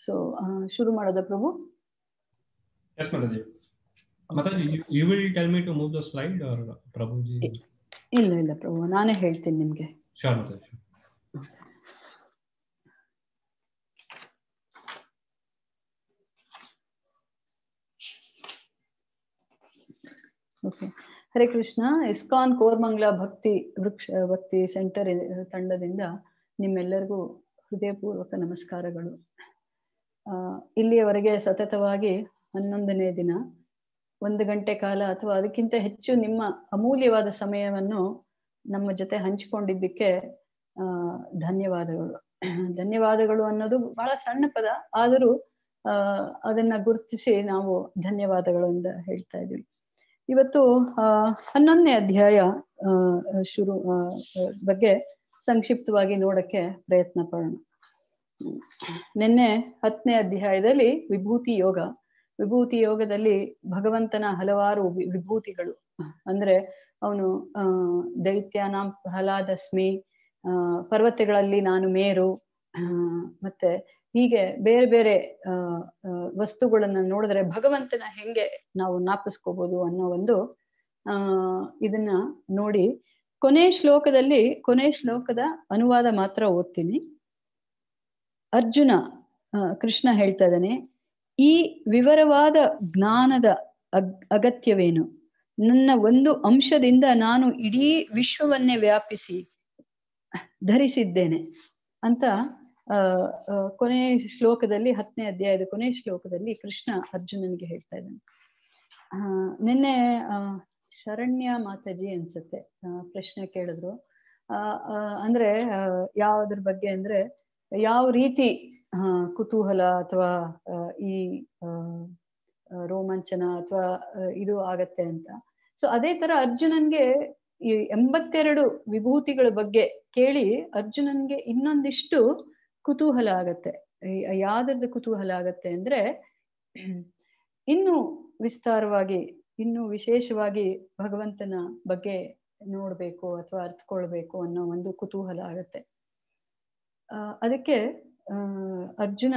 So ಶುರು ಮಾಡೋದ ಪ್ರಭು? Yes, Mataji. Mataji, you will tell me to move the slide or Prabhuji? ಇಲ್ಲ ಪ್ರಭು, ನಾನೇ ಹೇಳ್ತೀನಿ ನಿಮ್ಗೆ. Sure, Mataji. Okay. Hare Krishna. ISKCON Koramangala ಭಕ್ತಿ ಸೆಂಟರ್ ತಂಡದಿಂದ ನಿಮ್ಮೆಲ್ಲರಿಗೂ ಹೃದಯಪೂರ್ವಕ ನಮಸ್ಕಾರಗಳು. ಇಲ್ಲಿಯವರೆಗೆ ಸತತವಾಗಿ 11ನೇ ದಿನ 1 ಗಂಟೆ ಕಾಲ ಅಥವಾ ಅದಕ್ಕಿಂತ ಹೆಚ್ಚು ನಿಮ್ಮ ಅಮೂಲ್ಯವಾದ ಸಮಯವನ್ನು ನಮ್ಮ ಜೊತೆ ಹಂಚಿಕೊಂಡಿದ್ದಕ್ಕೆ ಧನ್ಯವಾದಗಳು. ಧನ್ಯವಾದಗಳು ಅನ್ನೋದು ಬಹಳ ಸಣ್ಣ ಪದ, ಆದರೂ ಅದನ್ನ ಗುರುತಿಸಿ ನಾವು ಧನ್ಯವಾದಗಳಿಂದ ಹೇಳ್ತಾ ಇದ್ದೀವಿ. ಇವತ್ತು 11ನೇ ಅಧ್ಯಾಯ ಬಗ್ಗೆ ಸಂಕ್ಷಿಪ್ತವಾಗಿ ನೋಡಕ್ಕೆ ಪ್ರಯತ್ನ ಪಡೋಣ. ನಿನ್ನೆ 10ನೇ ಅಧ್ಯಾಯದಲ್ಲಿ ವಿಭೂತಿ ಯೋಗದಲ್ಲಿ ಭಗವಂತನ ಹಲವಾರು ವಿಭೂತಿಗಳು, ಅಂದ್ರೆ ಅವನು ದೈತ್ಯಾನಾಂ ಪ್ರಹ್ಲಾದಸ್ಮಿ, ಪರ್ವತಗಳಲ್ಲಿ ನಾನು ಮೇರು, ಮತ್ತೆ ಹೀಗೆ ಬೇರೆ ಬೇರೆ ವಸ್ತುಗಳನ್ನ ನೋಡಿದ್ರೆ ಭಗವಂತನ ಹೆಂಗೆ ನಾವು ಜ್ಞಾಪಿಸ್ಕೋಬಹುದು ಅನ್ನೋ ಒಂದು ಇದನ್ನ ನೋಡಿ ಕೊನೆ ಶ್ಲೋಕದ ಅನುವಾದ ಮಾತ್ರ ಓದ್ತೀನಿ. ಅರ್ಜುನ, ಕೃಷ್ಣ ಹೇಳ್ತಾ ಇದ್ದಾನೆ, ಈ ವಿವರವಾದ ಜ್ಞಾನದ ಅಗತ್ಯವೇನು? ನನ್ನ ಒಂದು ಅಂಶದಿಂದ ನಾನು ಇಡೀ ವಿಶ್ವವನ್ನೇ ವ್ಯಾಪಿಸಿ ಧರಿಸಿದ್ದೇನೆ ಅಂತ ಕೊನೆ ಶ್ಲೋಕದಲ್ಲಿ 10ನೇ ಅಧ್ಯಾಯದ ಕೊನೆ ಶ್ಲೋಕದಲ್ಲಿ ಕೃಷ್ಣ ಅರ್ಜುನನಿಗೆ ಹೇಳ್ತಾ ಇದ್ದಾನೆ. ನಿನ್ನೆ ಶರಣ್ಯ ಮಾತಾಜಿ ಅನ್ಸುತ್ತೆ ಪ್ರಶ್ನೆ ಕೇಳಿದ್ರು. ಅಂದ್ರೆ ಯಾವ್ದ್ರ ಬಗ್ಗೆ ಅಂದ್ರೆ ಯಾವ ರೀತಿ ಕುತೂಹಲ ಅಥವಾ ಈ ರೋಮಾಂಚನ ಅಥವಾ ಇದು ಆಗತ್ತೆ ಅಂತ. ಸೊ ಅದೇ ತರ ಅರ್ಜುನನ್ಗೆ ಈ 82 ವಿಭೂತಿಗಳ ಬಗ್ಗೆ ಕೇಳಿ ಅರ್ಜುನನ್ಗೆ ಇನ್ನೊಂದಿಷ್ಟು ಕುತೂಹಲ ಆಗತ್ತೆ. ಯಾವ್ದ್ರದ್ದು ಕುತೂಹಲ ಆಗತ್ತೆ ಅಂದ್ರೆ ಇನ್ನು ವಿಸ್ತಾರವಾಗಿ, ಇನ್ನು ವಿಶೇಷವಾಗಿ ಭಗವಂತನ ಬಗ್ಗೆ ನೋಡ್ಬೇಕು ಅಥವಾ ಅರ್ಥಕೊಳ್ಬೇಕು ಅನ್ನೋ ಒಂದು ಕುತೂಹಲ ಆಗತ್ತೆ. ಅದಕ್ಕೆ ಅರ್ಜುನ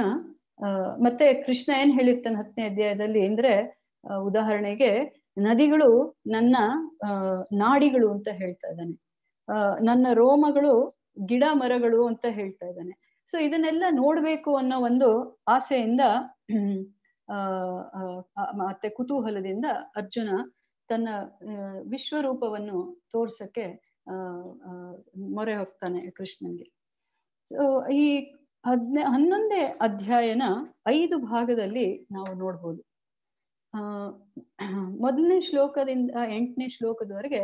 ಮತ್ತೆ ಕೃಷ್ಣ ಏನ್ ಹೇಳಿರ್ತಾನೆ 10ನೇ ಅಧ್ಯಾಯದಲ್ಲಿ ಅಂದ್ರೆ, ಉದಾಹರಣೆಗೆ ನದಿಗಳು ನನ್ನ ನಾಡಿಗಳು ಅಂತ ಹೇಳ್ತಾ ಇದ್ದಾನೆ, ನನ್ನ ರೋಮಗಳು ಗಿಡ ಮರಗಳು ಅಂತ ಹೇಳ್ತಾ ಇದ್ದಾನೆ. ಸೊ ಇದನ್ನೆಲ್ಲ ನೋಡ್ಬೇಕು ಅನ್ನೋ ಒಂದು ಆಸೆಯಿಂದ ಮತ್ತೆ ಕುತೂಹಲದಿಂದ ಅರ್ಜುನ ತನ್ನ ವಿಶ್ವರೂಪವನ್ನು ತೋರ್ಸಕ್ಕೆ ಮೊರೆ ಹೋಗ್ತಾನೆ ಕೃಷ್ಣನ್ಗೆ. ಸೊ ಈ 11ನೇ ಅಧ್ಯಾಯನ 5 ಭಾಗದಲ್ಲಿ ನಾವು ನೋಡ್ಬೋದು. ಮೊದಲನೇ ಶ್ಲೋಕದಿಂದ 8ನೇ ಶ್ಲೋಕದವರೆಗೆ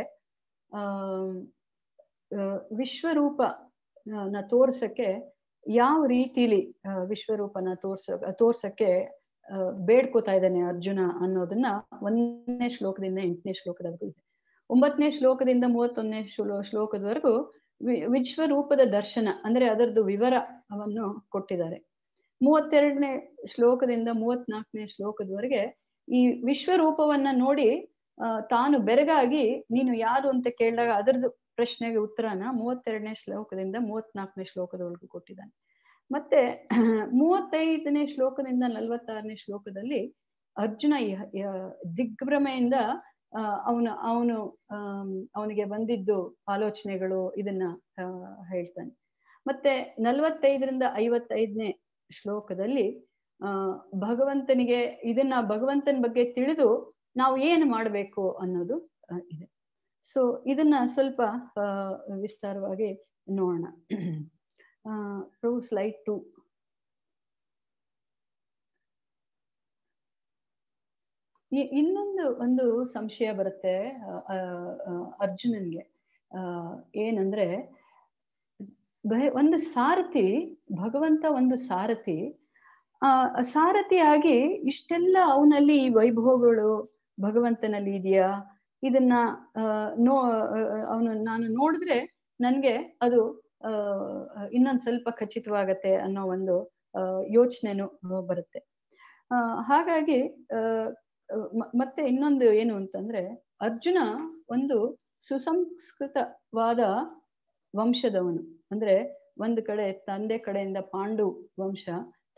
ವಿಶ್ವರೂಪ ತೋರ್ಸಕ್ಕೆ ಯಾವ ರೀತಿಲಿ ವಿಶ್ವರೂಪನ ತೋರ್ಸಕ್ಕೆ ಬೇಡ್ಕೋತಾ ಇದ್ದಾನೆ ಅರ್ಜುನ ಅನ್ನೋದನ್ನ 1ನೇ ಶ್ಲೋಕದಿಂದ 8ನೇ ಶ್ಲೋಕದವರೆಗೂ ಇದೆ. 9ನೇ ಶ್ಲೋಕದಿಂದ 31ನೇ ಶ್ಲೋಕದವರೆಗೂ ವಿಶ್ವರೂಪದ ದರ್ಶನ ಅಂದ್ರೆ ಅದರದ್ದು ವಿವರವನ್ನು ಕೊಟ್ಟಿದ್ದಾರೆ. 32ನೇ ಶ್ಲೋಕದಿಂದ 34ನೇ ಶ್ಲೋಕದವರೆಗೆ ಈ ವಿಶ್ವರೂಪವನ್ನ ನೋಡಿ ತಾನು ಬೆರಗಾಗಿ ನೀನು ಯಾರು ಅಂತ ಕೇಳಿದಾಗ ಅದರದ್ದು ಪ್ರಶ್ನೆಗೆ ಉತ್ತರನ 32ನೇ ಶ್ಲೋಕದಿಂದ 34ನೇ ಶ್ಲೋಕದವರೆಗೂ ಕೊಟ್ಟಿದ್ದಾನೆ. ಮತ್ತೆ 35ನೇ ಶ್ಲೋಕದಿಂದ 46ನೇ ಶ್ಲೋಕದಲ್ಲಿ ಅರ್ಜುನ ದಿಗ್ಭ್ರಮೆಯಿಂದ ಅವನಿಗೆ ಬಂದಿದ್ದು ಆಲೋಚನೆಗಳು ಇದನ್ನ ಹೇಳ್ತಾನೆ. ಮತ್ತೆ 45ರಿಂದ 55ನೇ ಶ್ಲೋಕದಲ್ಲಿ ಭಗವಂತನಿಗೆ ಭಗವಂತನ ಬಗ್ಗೆ ತಿಳಿದು ನಾವು ಏನು ಮಾಡಬೇಕು ಅನ್ನೋದು ಇದೆ. ಸೊ ಇದನ್ನ ಸ್ವಲ್ಪ ವಿಸ್ತಾರವಾಗಿ ನೋಡೋಣ. ಸ್ಲೈಡ್ 2. ಇನ್ನೊಂದು ಸಂಶಯ ಬರುತ್ತೆ ಅರ್ಜುನನ್ಗೆ. ಏನಂದ್ರೆ ಒಂದು ಸಾರಥಿ, ಭಗವಂತ ಒಂದು ಸಾರಥಿಯಾಗಿ ಇಷ್ಟೆಲ್ಲ ಅವನಲ್ಲಿ ಈ ವೈಭವಗಳು ಭಗವಂತನಲ್ಲಿ ಇದೆಯಾ, ಇದನ್ನ ನಾನು ನೋಡಿದ್ರೆ ನನ್ಗೆ ಅದು ಇನ್ನೊಂದು ಸ್ವಲ್ಪ ಖಚಿತವಾಗತ್ತೆ ಅನ್ನೋ ಒಂದು ಯೋಚನೆನೂ ಬರುತ್ತೆ. ಹಾಗಾಗಿ ಮತ್ತೆ ಇನ್ನೊಂದು ಏನು ಅಂತಂದ್ರೆ, ಅರ್ಜುನ ಒಂದು ಸುಸಂಸ್ಕೃತವಾದ ವಂಶದವನು. ಅಂದ್ರೆ ಒಂದು ಕಡೆ ತಂದೆ ಕಡೆಯಿಂದ ಪಾಂಡು ವಂಶ,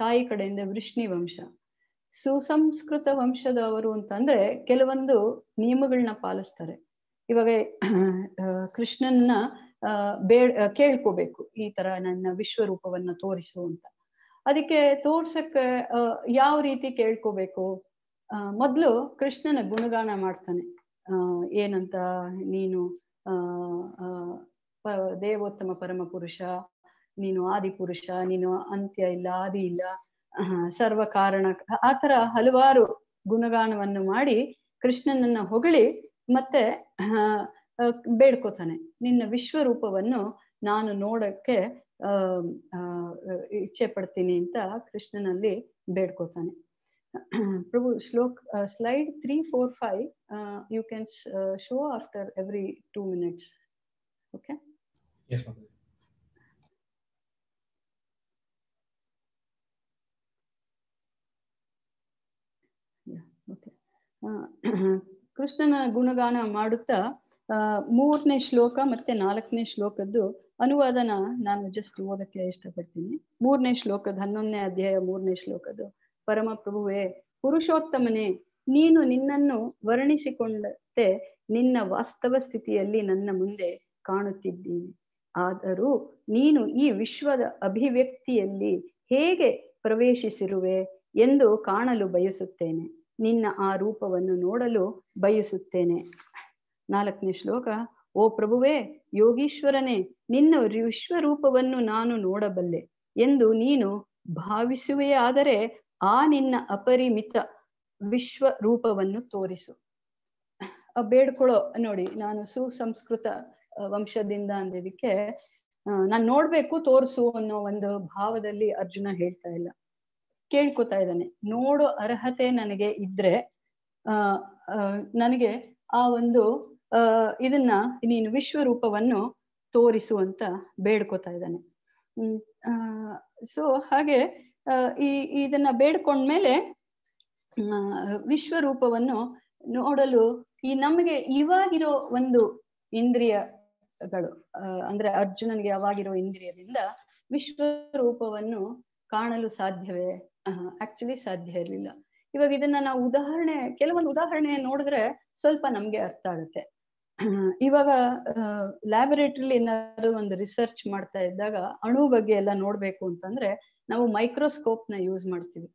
ತಾಯಿ ಕಡೆಯಿಂದ ವೃಷ್ಣಿ ವಂಶ. ಸುಸಂಸ್ಕೃತ ವಂಶದವರು ಅಂತಂದ್ರೆ ಕೆಲವೊಂದು ನಿಯಮಗಳನ್ನ ಪಾಲಿಸ್ತಾರೆ. ಇವಾಗ ಕೃಷ್ಣನ್ನ ಕೇಳ್ಕೋಬೇಕು, ಈ ತರ ನನ್ನ ವಿಶ್ವರೂಪವನ್ನ ತೋರಿಸು ಅಂತ. ಅದಕ್ಕೆ ತೋರ್ಸಕ್ಕೆ ಯಾವ ರೀತಿ ಕೇಳ್ಕೋಬೇಕು? ಮೊದ್ಲು ಕೃಷ್ಣನ ಗುಣಗಾನ ಮಾಡ್ತಾನೆ. ಏನಂತ, ನೀನು ದೇವೋತ್ತಮ ಪರಮ ಪುರುಷ, ನೀನು ಆದಿಪುರುಷ, ನೀನು ಅಂತ್ಯ ಇಲ್ಲ, ಆದಿ ಇಲ್ಲ, ಸರ್ವ ಕಾರಣ, ಆತರ ಹಲವಾರು ಗುಣಗಾನವನ್ನು ಮಾಡಿ ಕೃಷ್ಣನನ್ನ ಹೊಗಳಿ ಮತ್ತೆ ಬೇಡ್ಕೋತಾನೆ. ನಿನ್ನ ವಿಶ್ವರೂಪವನ್ನು ನಾನು ನೋಡಕ್ಕೆ ಇಚ್ಛೆ ಪಡ್ತೀನಿ ಅಂತ ಕೃಷ್ಣನಲ್ಲಿ ಬೇಡ್ಕೋತಾನೆ. ಪ್ರಭು slide 3, 4, 5 you can show after every 2 minutes. Okay? Yes, ma'am. Yeah, okay. ಕೃಷ್ಣನ ಗುಣಗಾನ ಮಾಡುತ್ತಾ 3ನೇ ಶ್ಲೋಕ ಮತ್ತೆ 4ನೇ ಶ್ಲೋಕದ್ದು ಅನುವಾದನ ನಾನು ಜಸ್ಟ್ ಓದಕ್ಕೆ ಇಷ್ಟಪಡ್ತೀನಿ. 3ನೇ ಶ್ಲೋಕದ 11ನೇ ಅಧ್ಯಾಯ 3ನೇ ಶ್ಲೋಕದ್ದು, ಪರಮ ಪ್ರಭುವೇ, ಪುರುಷೋತ್ತಮನೇ, ನೀನು ನಿನ್ನನ್ನು ವರ್ಣಿಸಿಕೊಂಡಂತೆ ನಿನ್ನ ವಾಸ್ತವ ಸ್ಥಿತಿಯಲ್ಲಿ ನನ್ನ ಮುಂದೆ ಕಾಣುತ್ತಿದ್ದೀನಿ. ಆದರೂ ನೀನು ಈ ವಿಶ್ವದ ಅಭಿವ್ಯಕ್ತಿಯಲ್ಲಿ ಹೇಗೆ ಪ್ರವೇಶಿಸಿರುವೆ ಎಂದು ಕಾಣಲು ಬಯಸುತ್ತೇನೆ. ನಿನ್ನ ಆ ರೂಪವನ್ನು ನೋಡಲು ಬಯಸುತ್ತೇನೆ. 4ನೇ ಶ್ಲೋಕ, ಓ ಪ್ರಭುವೇ, ಯೋಗೀಶ್ವರನೇ, ನಿನ್ನ ವಿಶ್ವರೂಪವನ್ನು ನಾನು ನೋಡಬಲ್ಲೆ ಎಂದು ನೀನು ಭಾವಿಸುವೆಯಾದರೆ ಆ ನಿನ್ನ ಅಪರಿಮಿತ ವಿಶ್ವರೂಪವನ್ನು ತೋರಿಸು. ಬೇಡ್ಕೊಳ್ಳೋ ನೋಡಿ, ನಾನು ಸುಸಂಸ್ಕೃತ ವಂಶದಿಂದ ಅಂದಿದ್ದಕ್ಕೆ ನಾನು ನೋಡ್ಬೇಕು, ತೋರಿಸು ಅನ್ನೋ ಒಂದು ಭಾವದಲ್ಲಿ ಅರ್ಜುನ ಹೇಳ್ತಾ ಇಲ್ಲ, ಕೇಳ್ಕೊತಾ ಇದ್ದಾನೆ. ನೋಡೋ ಅರ್ಹತೆ ನನಗೆ ಇದ್ರೆ ನನಗೆ ಆ ಒಂದು ಇದನ್ನ ನೀನು ವಿಶ್ವರೂಪವನ್ನು ತೋರಿಸು ಅಂತ ಬೇಡ್ಕೊತಾ ಇದ್ದಾನೆ. ಸೊ ಹಾಗೆ ಇದನ್ನ ಬೇಡ್ಕೊಂಡ್ಮೇಲೆ ವಿಶ್ವರೂಪವನ್ನು ನೋಡಲು ನಮಗೆ ಇವಾಗಿರೋ ಒಂದು ಇಂದ್ರಿಯಗಳು, ಅಂದ್ರೆ ಅರ್ಜುನನಿಗೆ ಯಾವಾಗಿರೋ ಇಂದ್ರಿಯದಿಂದ ವಿಶ್ವರೂಪವನ್ನು ಕಾಣಲು ಸಾಧ್ಯವೇ? ಆಕ್ಚುಲಿ ಸಾಧ್ಯ ಇರಲಿಲ್ಲ. ಇವಾಗ ಇದನ್ನ ನಾವು ಕೆಲವೊಂದು ಉದಾಹರಣೆ ನೋಡಿದ್ರೆ ಸ್ವಲ್ಪ ನಮ್ಗೆ ಅರ್ಥ ಆಗುತ್ತೆ. ಇವಾಗ ಲ್ಯಾಬೊರೇಟರಿಲಿ ಏನಾದ್ರು ಒಂದು ರಿಸರ್ಚ್ ಮಾಡ್ತಾ ಇದ್ದಾಗ ಅಣು ಬಗ್ಗೆ ಎಲ್ಲ ನೋಡ್ಬೇಕು ಅಂತಂದ್ರೆ ನಾವು ಮೈಕ್ರೋಸ್ಕೋಪ್ ನ ಯೂಸ್ ಮಾಡ್ತೀವಿ.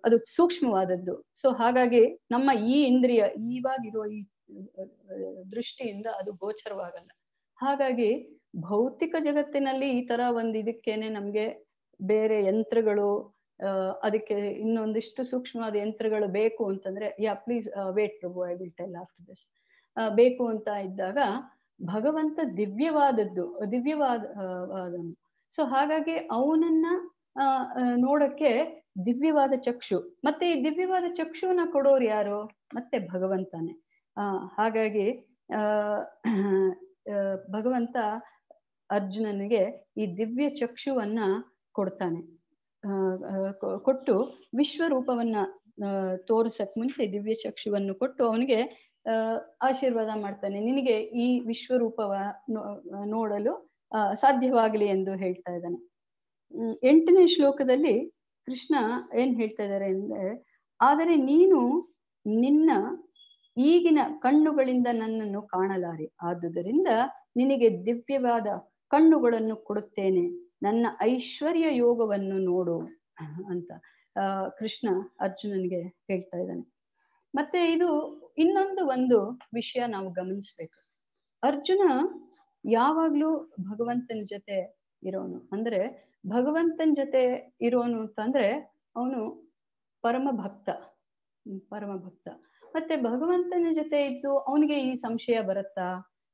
ಅದು ಸೂಕ್ಷ್ಮವಾದದ್ದು. ಸೊ ಹಾಗಾಗಿ ನಮ್ಮ ಈ ಇಂದ್ರಿಯ ಇವಾಗಿರೋ ಈ ದೃಷ್ಟಿಯಿಂದ ಅದು ಗೋಚರವಾಗಲ್ಲ. ಹಾಗಾಗಿ ಭೌತಿಕ ಜಗತ್ತಿನಲ್ಲಿ ಈ ತರ ಒಂದು ಇದಕ್ಕೇನೆ ನಮ್ಗೆ ಬೇರೆ ಯಂತ್ರಗಳು, ಅದಕ್ಕೆ ಇನ್ನೊಂದಿಷ್ಟು ಸೂಕ್ಷ್ಮವಾದ ಯಂತ್ರಗಳು ಬೇಕು ಅಂತಂದ್ರೆ, please wait Prabhu, I will tell after this, ಬೇಕು ಅಂತ ಇದ್ದಾಗ ಭಗವಂತ ದಿವ್ಯವಾದ. ಸೊ ಹಾಗಾಗಿ ಅವನನ್ನ ನೋಡಕ್ಕೆ ದಿವ್ಯವಾದ ಚಕ್ಷು, ಮತ್ತೆ ಈ ದಿವ್ಯವಾದ ಚಕ್ಷುವನ್ನ ಕೊಡೋರು ಯಾರು? ಮತ್ತೆ ಭಗವಂತನೇ. ಹಾಗಾಗಿ ಭಗವಂತ ಅರ್ಜುನನಿಗೆ ಈ ದಿವ್ಯ ಚಕ್ಷುವನ್ನ ಕೊಡ್ತಾನೆ. ಕೊಟ್ಟು ವಿಶ್ವರೂಪವನ್ನ ತೋರಿಸಕ್ ಮುಂಚೆ ದಿವ್ಯ ಚಕ್ಷುವನ್ನು ಕೊಟ್ಟು ಅವನಿಗೆ ಆಶೀರ್ವಾದ ಮಾಡ್ತಾನೆ. ನಿನಗೆ ಈ ವಿಶ್ವರೂಪವ ನೋಡಲು ಸಾಧ್ಯವಾಗಲಿ ಎಂದು ಹೇಳ್ತಾ ಇದ್ದಾನೆ. 8ನೇ ಶ್ಲೋಕದಲ್ಲಿ ಕೃಷ್ಣ ಏನ್ ಹೇಳ್ತಾ ಇದ್ದಾರೆ ಅಂದ್ರೆ, ಆದರೆ ನೀನು ನಿನ್ನ ಈಗಿನ ಕಣ್ಣುಗಳಿಂದ ನನ್ನನ್ನು ಕಾಣಲಾರೆ, ಆದುದರಿಂದ ನಿನಗೆ ದಿವ್ಯವಾದ ಕಣ್ಣುಗಳನ್ನು ಕೊಡುತ್ತೇನೆ, ನನ್ನ ಐಶ್ವರ್ಯ ಯೋಗವನ್ನು ನೋಡು ಅಂತ ಕೃಷ್ಣ ಅರ್ಜುನನಿಗೆ ಹೇಳ್ತಾ ಇದ್ದಾನೆ. ಮತ್ತೆ ಇದು ಒಂದು ವಿಷಯ ನಾವು ಗಮನಿಸ್ಬೇಕು. ಅರ್ಜುನ ಯಾವಾಗ್ಲೂ ಭಗವಂತನ ಜೊತೆ ಇರೋನು. ಅಂದ್ರೆ ಭಗವಂತನ ಜೊತೆ ಇರೋನು ಅಂತಂದ್ರೆ ಅವನು ಪರಮ ಭಕ್ತ. ಮತ್ತೆ ಭಗವಂತನ ಜೊತೆ ಇದ್ದು ಅವನಿಗೆ ಈ ಸಂಶಯ ಬರುತ್ತಾ,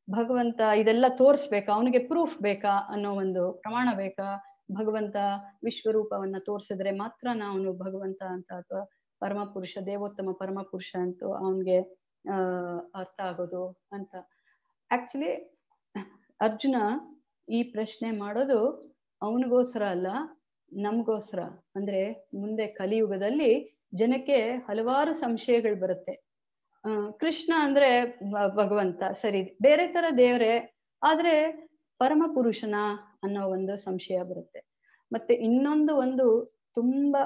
ಭಗವಂತ ಇದೆಲ್ಲ ತೋರಿಸ್ಬೇಕಾ, ಅವನಿಗೆ ಪ್ರೂಫ್ ಬೇಕಾ ಅನ್ನೋ ಒಂದು ಪ್ರಮಾಣ ಬೇಕಾ, ಭಗವಂತ ವಿಶ್ವರೂಪವನ್ನ ತೋರಿಸಿದ್ರೆ ಮಾತ್ರ ಅವನು ಭಗವಂತ ಅಂತ ಅಥವಾ ಪರಮಪುರುಷ, ದೇವೋತ್ತಮ ಪರಮಪುರುಷ ಅಂತ ಅವನ್ಗೆ ಅರ್ಥ ಆಗೋದು ಅಂತ. ಆಕ್ಚುಲಿ ಅರ್ಜುನ ಈ ಪ್ರಶ್ನೆ ಮಾಡೋದು ಅವನಿಗೋಸ್ಕರ ಅಲ್ಲ, ನಮಗೋಸ್ಕರ. ಅಂದ್ರೆ ಮುಂದೆ ಕಲಿಯುಗದಲ್ಲಿ ಜನಕ್ಕೆ ಹಲವಾರು ಸಂಶಯಗಳು ಬರುತ್ತೆ. ಕೃಷ್ಣ ಅಂದ್ರೆ ಭಗವಂತ ಸರಿ, ಬೇರೆ ತರ ದೇವರೇ, ಆದ್ರೆ ಪರಮ ಪುರುಷನ ಅನ್ನೋ ಒಂದು ಸಂಶಯ ಬರುತ್ತೆ. ಮತ್ತೆ ಇನ್ನೊಂದು ತುಂಬಾ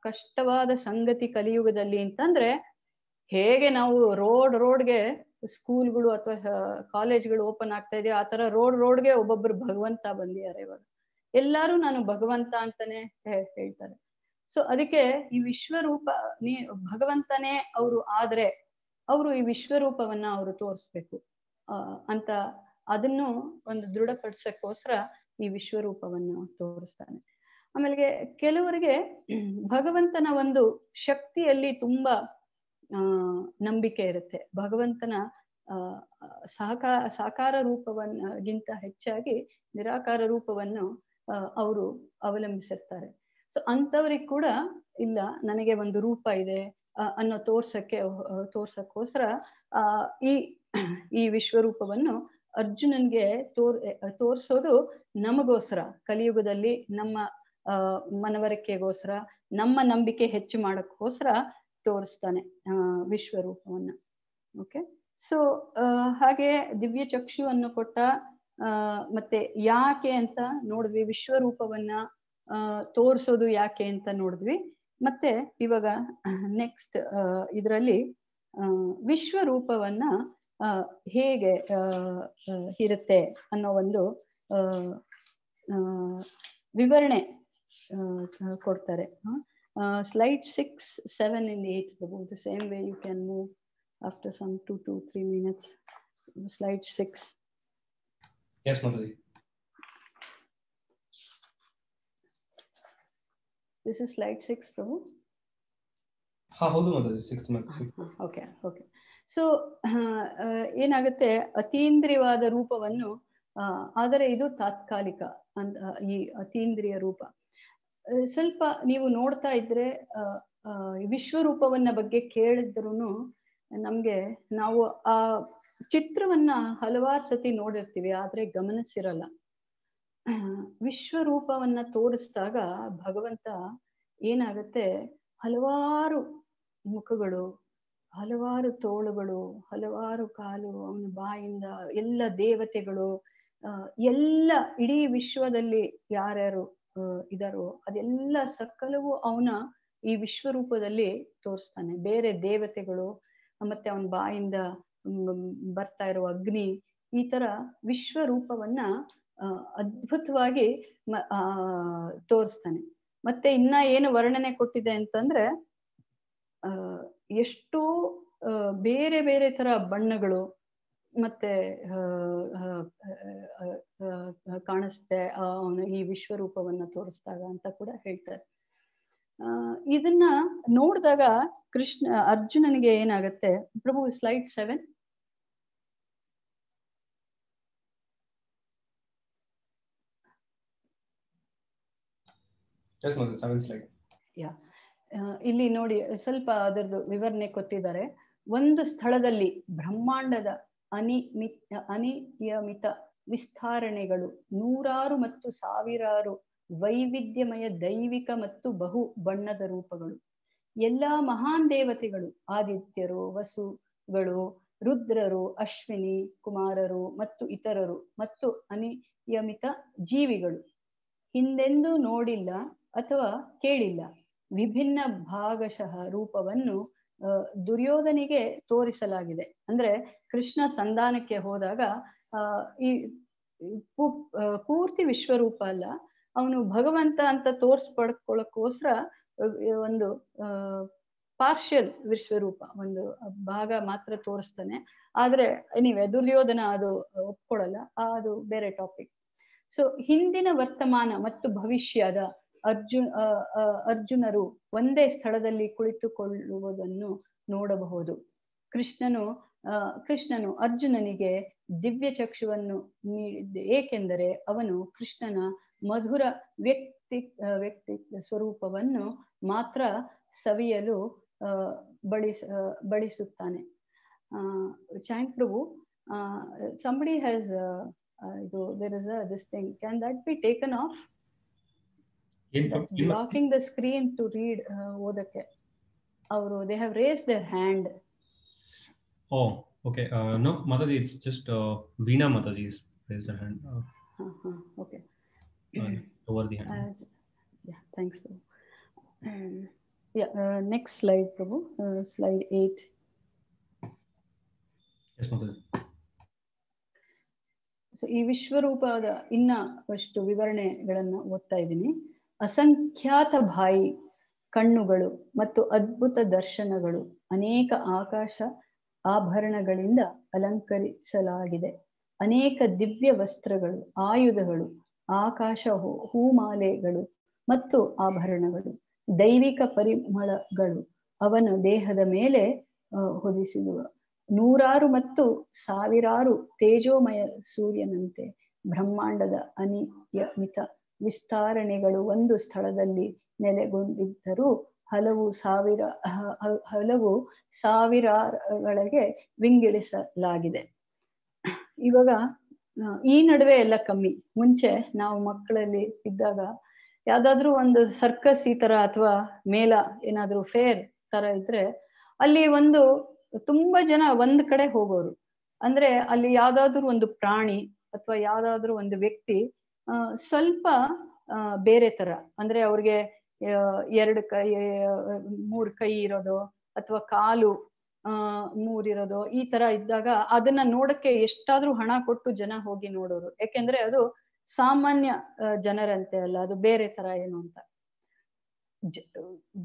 ಕಷ್ಟವಾದ ಸಂಗತಿ ಕಲಿಯುಗದಲ್ಲಿ ಅಂತಂದ್ರೆ, ಹೇಗೆ ನಾವು ರೋಡ್ಗೆ ಸ್ಕೂಲ್ಗಳು ಅಥವಾ ಕಾಲೇಜ್ಗಳು ಓಪನ್ ಆಗ್ತಾ ಇದೆಯೋ ಆ ತರ ರೋಡ್ಗೆ ಒಬ್ಬೊಬ್ರು ಭಗವಂತ ಬಂದಿದ್ದಾರೆ ಇವಾಗ. ಎಲ್ಲಾರು ನಾನು ಭಗವಂತ ಅಂತಾನೆ ಹೇಳ್ತಾರೆ. ಸೊ ಅದಕ್ಕೆ ಈ ವಿಶ್ವರೂಪ ಭಗವಂತನೇ ಅವರು ಆದ್ರೆ ಅವರು ಈ ವಿಶ್ವರೂಪವನ್ನ ಅವರು ತೋರಿಸ್ಬೇಕು ಅಂತ ಅದನ್ನು ಒಂದು ದೃಢಪಡಿಸಕ್ಕೋಸ್ಕರ ಈ ವಿಶ್ವರೂಪವನ್ನು ತೋರಿಸ್ತಾನೆ. ಆಮೇಲೆ ಕೆಲವರಿಗೆ ಭಗವಂತನ ಒಂದು ಶಕ್ತಿಯಲ್ಲಿ ತುಂಬಾ ನಂಬಿಕೆ ಇರುತ್ತೆ. ಭಗವಂತನ ಸಾಕಾರ ರೂಪವನ್ನಗಿಂತ ಹೆಚ್ಚಾಗಿ ನಿರಾಕಾರ ರೂಪವನ್ನು ಅವರು ಅವಲಂಬಿಸಿರ್ತಾರೆ. ಸೊ ಅಂಥವ್ರಿಗೆ ಕೂಡ ಇಲ್ಲ, ನನಗೆ ಒಂದು ರೂಪ ಇದೆ ಅನ್ನೋ ತೋರ್ಸಕ್ಕೋಸ್ಕರ ಈ ವಿಶ್ವರೂಪವನ್ನು ಅರ್ಜುನನ್ಗೆ ತೋರ್ಸೋದು ನಮಗೋಸ್ಕರ, ಕಲಿಯುಗದಲ್ಲಿ ನಮ್ಮ ಮನವರಿಕೆಗೋಸ್ಕರ, ನಮ್ಮ ನಂಬಿಕೆ ಹೆಚ್ಚು ಮಾಡಕ್ಕೋಸ್ಕರ ತೋರಿಸ್ತಾನೆ ವಿಶ್ವರೂಪವನ್ನ. ಓಕೆ, ಸೊ ಹಾಗೆ ದಿವ್ಯ ಚಕ್ಷುವನ್ನು ಕೊಟ್ಟ, ಮತ್ತೆ ಯಾಕೆ ಅಂತ ನೋಡಿದ್ವಿ, ವಿಶ್ವರೂಪವನ್ನ ತೋರಿಸೋದು ಯಾಕೆ ಅಂತ ನೋಡಿದ್ವಿ. ಮತ್ತೆ ಇವಾಗ ನೆಕ್ಸ್ಟ್ ಇದರಲ್ಲಿ ವಿಶ್ವರೂಪವನ್ನ ಹೇಗೆ ಇರುತ್ತೆ ಅನ್ನೋ ಒಂದು ವಿವರಣೆ ಕೊಡ್ತಾರೆ. Slide 6, 7 and 8, Prabhu. The same way you can move after some 2 to 3 minutes. Slide 6. Yes, Mataji. This is slide 6, Prabhu. ಹೌದು Mataji, 6. Okay. ಸೊ ಏನಾಗುತ್ತೆ, ಅತೀಂದ್ರಿಯವಾದ ರೂಪವನ್ನು ಆದರೆ ಇದು ತಾತ್ಕಾಲಿಕ ಅಂತ ಈ ಅತೀಂದ್ರಿಯ ರೂಪ. ಸ್ವಲ್ಪ ನೀವು ನೋಡ್ತಾ ಇದ್ರೆ ವಿಶ್ವರೂಪವನ್ನ ಬಗ್ಗೆ ಕೇಳಿದ್ರು ನಮ್ಗೆ ನಾವು ಆ ಚಿತ್ರವನ್ನ ಹಲವಾರು ಸತಿ ನೋಡಿರ್ತೀವಿ, ಆದ್ರೆ ಗಮನಿಸಿರಲ್ಲ. ವಿಶ್ವರೂಪವನ್ನ ತೋರಿಸಿದಾಗ ಭಗವಂತ ಏನಾಗತ್ತೆ, ಹಲವಾರು ಮುಖಗಳು, ಹಲವಾರು ತೋಳುಗಳು, ಹಲವಾರು ಕಾಲು, ಅವನ ಬಾಯಿಂದ ಎಲ್ಲ ದೇವತೆಗಳು, ಎಲ್ಲ ಇಡೀ ವಿಶ್ವದಲ್ಲಿ ಯಾರ್ಯಾರು ಇದಾರೋ ಅದೆಲ್ಲ ಸಕಲವು ಅವನ ಈ ವಿಶ್ವರೂಪದಲ್ಲಿ ತೋರಿಸ್ತಾನೆ. ಬೇರೆ ದೇವತೆಗಳು, ಮತ್ತೆ ಅವನ ಬಾಯಿಂದ ಬರ್ತಾ ಇರೋ ಅಗ್ನಿ, ಈ ತರ ವಿಶ್ವರೂಪವನ್ನ ಅದ್ಭುತವಾಗಿ ತೋರಿಸ್ತಾನೆ. ಮತ್ತೆ ಇನ್ನ ಏನು ವರ್ಣನೆ ಕೊಟ್ಟಿದೆ ಅಂತಂದ್ರೆ, ಎಷ್ಟೋ ಬೇರೆ ಬೇರೆ ತರ ಬಣ್ಣಗಳು ಮತ್ತೆ ಕಾಣಿಸುತ್ತೆ ಅವನು ಈ ವಿಶ್ವರೂಪವನ್ನ ತೋರಿಸಿದಾಗ ಅಂತ ಕೂಡ ಹೇಳ್ತಾರೆ. ಇದನ್ನ ನೋಡಿದಾಗ ಅರ್ಜುನನಿಗೆ ಏನಾಗತ್ತೆ, ಪ್ರಭು slide 7. Yes, Mataji, 7th slide. Yeah. ಇಲ್ಲಿ ನೋಡಿ ಸ್ವಲ್ಪ ಅದರದ್ದು ವಿವರಣೆ ಕೊಟ್ಟಿದ್ದಾರೆ. ಒಂದು ಸ್ಥಳದಲ್ಲಿ ಬ್ರಹ್ಮಾಂಡದ ಅನಿಯಮಿತ ವಿಸ್ತರಣೆಗಳು, ನೂರಾರು ಮತ್ತು ಸಾವಿರಾರು ವೈವಿಧ್ಯಮಯ ದೈವಿಕ ಮತ್ತು ಬಹು ಬಣ್ಣದ ರೂಪಗಳು, ಎಲ್ಲಾ ಮಹಾನ್ ದೇವತೆಗಳು, ಆದಿತ್ಯರು, ವಸುಗಳು, ರುದ್ರರು, ಅಶ್ವಿನಿ ಕುಮಾರರು ಮತ್ತು ಇತರರು, ಮತ್ತು ಅನಿಯಮಿತ ಜೀವಿಗಳು, ಹಿಂದೆಂದೂ ನೋಡಿಲ್ಲ ಅಥವಾ ಕೇಳಿಲ್ಲ ವಿಭಿನ್ನ ಭಾಗಶಃ ರೂಪವನ್ನು ದುರ್ಯೋಧನಿಗೆ ತೋರಿಸಲಾಗಿದೆ. ಅಂದ್ರೆ ಕೃಷ್ಣ ಸಂಧಾನಕ್ಕೆ ಹೋದಾಗ ಈ ಪೂರ್ತಿ ವಿಶ್ವರೂಪ ಅಲ್ಲ, ಅವನು ಭಗವಂತ ಅಂತ ತೋರ್ಸ್ಪಡ್ಕೊಳ್ಳೋಕ್ಕೋಸ್ಕರ ಒಂದು ಪಾರ್ಷಿಯಲ್ ವಿಶ್ವರೂಪ, ಒಂದು ಭಾಗ ಮಾತ್ರ ತೋರಿಸ್ತಾನೆ. ಆದ್ರೆ ನೀವೇ ದುರ್ಯೋಧನ ಅದು ಒಪ್ಕೊಳ್ಳಲ್ಲ, ಅದು ಬೇರೆ ಟಾಪಿಕ್. ಸೊ ಹಿಂದಿನ ವರ್ತಮಾನ ಮತ್ತು ಭವಿಷ್ಯದ ಅರ್ಜುನರು ಒಂದೇ ಸ್ಥಳದಲ್ಲಿ ಕುಳಿತುಕೊಳ್ಳುವುದನ್ನು ನೋಡಬಹುದು. ಕೃಷ್ಣನು ಅರ್ಜುನನಿಗೆ ದಿವ್ಯ ಚಕ್ಷುವನ್ನು ನೀಡಿದ್ದೆ, ಏಕೆಂದರೆ ಅವನು ಕೃಷ್ಣನ ಮಧುರ ವ್ಯಕ್ತಿ ಸ್ವರೂಪವನ್ನು ಮಾತ್ರ ಸವಿಯಲು ಬಡಿಸುತ್ತಾನೆ. ಚಾಂಗ್ ಪ್ರಭು, somebody has there is this thing, can that be taken off? That's blocking the screen to read ಓದಕ್ಕೆ. ಅವರು they have raised their hand. Oh, okay. No, Mataji, it's just Veena Mataji's raised her hand. Okay. Over the hand. Yeah, thanks. Next slide, Prabhu. Slide 8. Yes, Mataji. So ಈ ವಿಶ್ವರೂಪದ ಇನ್ನಷ್ಟು ವಿವರಣೆಗಳನ್ನ ಓದ್ತಾ ಇದ್ದೀನಿ. ಅಸಂಖ್ಯಾತ ಬಾಯಿ, ಕಣ್ಣುಗಳು ಮತ್ತು ಅದ್ಭುತ ದರ್ಶನಗಳು, ಅನೇಕ ಆಕಾಶ ಆಭರಣಗಳಿಂದ ಅಲಂಕರಿಸಲಾಗಿದೆ. ಅನೇಕ ದಿವ್ಯ ವಸ್ತ್ರಗಳು, ಆಯುಧಗಳು, ಆಕಾಶ ಹೂಮಾಲೆಗಳು ಮತ್ತು ಆಭರಣಗಳು, ದೈವಿಕ ಪರಿಮಳಗಳು ಅವನ ದೇಹದ ಮೇಲೆ ಹೊದಿಸಿರುವ ನೂರಾರು ಮತ್ತು ಸಾವಿರಾರು ತೇಜೋಮಯ ಸೂರ್ಯನಂತೆ ಬ್ರಹ್ಮಾಂಡದ ಅನಿಯಮಿತ ವಿಸ್ತರಣೆಗಳು ಒಂದು ಸ್ಥಳದಲ್ಲಿ ನೆಲೆಗೊಂಡಿದ್ದರೂ ಹಲವು ಸಾವಿರಗಳಿಗೆ ವಿಂಗಡಿಸಲಾಗಿದೆ. ಇವಾಗ ಈ ನಡುವೆ ಎಲ್ಲ ಕಮ್ಮಿ. ಮುಂಚೆ ನಾವು ಮಕ್ಕಳಲ್ಲಿ ಇದ್ದಾಗ ಯಾವ್ದಾದ್ರು ಒಂದು ಸರ್ಕಸ್ ಈ ತರ ಅಥವಾ ಮೇಳ ಏನಾದ್ರು ಫೇರ್ ತರ ಇದ್ರೆ ಅಲ್ಲಿ ಒಂದು ತುಂಬಾ ಜನ ಒಂದ್ ಕಡೆ ಹೋಗೋರು. ಅಂದ್ರೆ ಅಲ್ಲಿ ಯಾವ್ದಾದ್ರು ಒಂದು ಪ್ರಾಣಿ ಅಥವಾ ಯಾವ್ದಾದ್ರು ಒಂದು ವ್ಯಕ್ತಿ ಸ್ವಲ್ಪ ಬೇರೆ ತರ, ಅಂದ್ರೆ ಅವ್ರಿಗೆ 2 ಕೈ 3 ಕೈ ಇರೋದು ಅಥವಾ ಕಾಲು 3 ಇರೋದು ಈ ತರ ಇದ್ದಾಗ ಅದನ್ನ ನೋಡಕ್ಕೆ ಎಷ್ಟಾದ್ರೂ ಹಣ ಕೊಟ್ಟು ಜನ ಹೋಗಿ ನೋಡೋರು. ಯಾಕೆಂದ್ರೆ ಅದು ಸಾಮಾನ್ಯ ಜನರಂತೆ ಅಲ್ಲ, ಅದು ಬೇರೆ ತರ ಏನು ಅಂತ.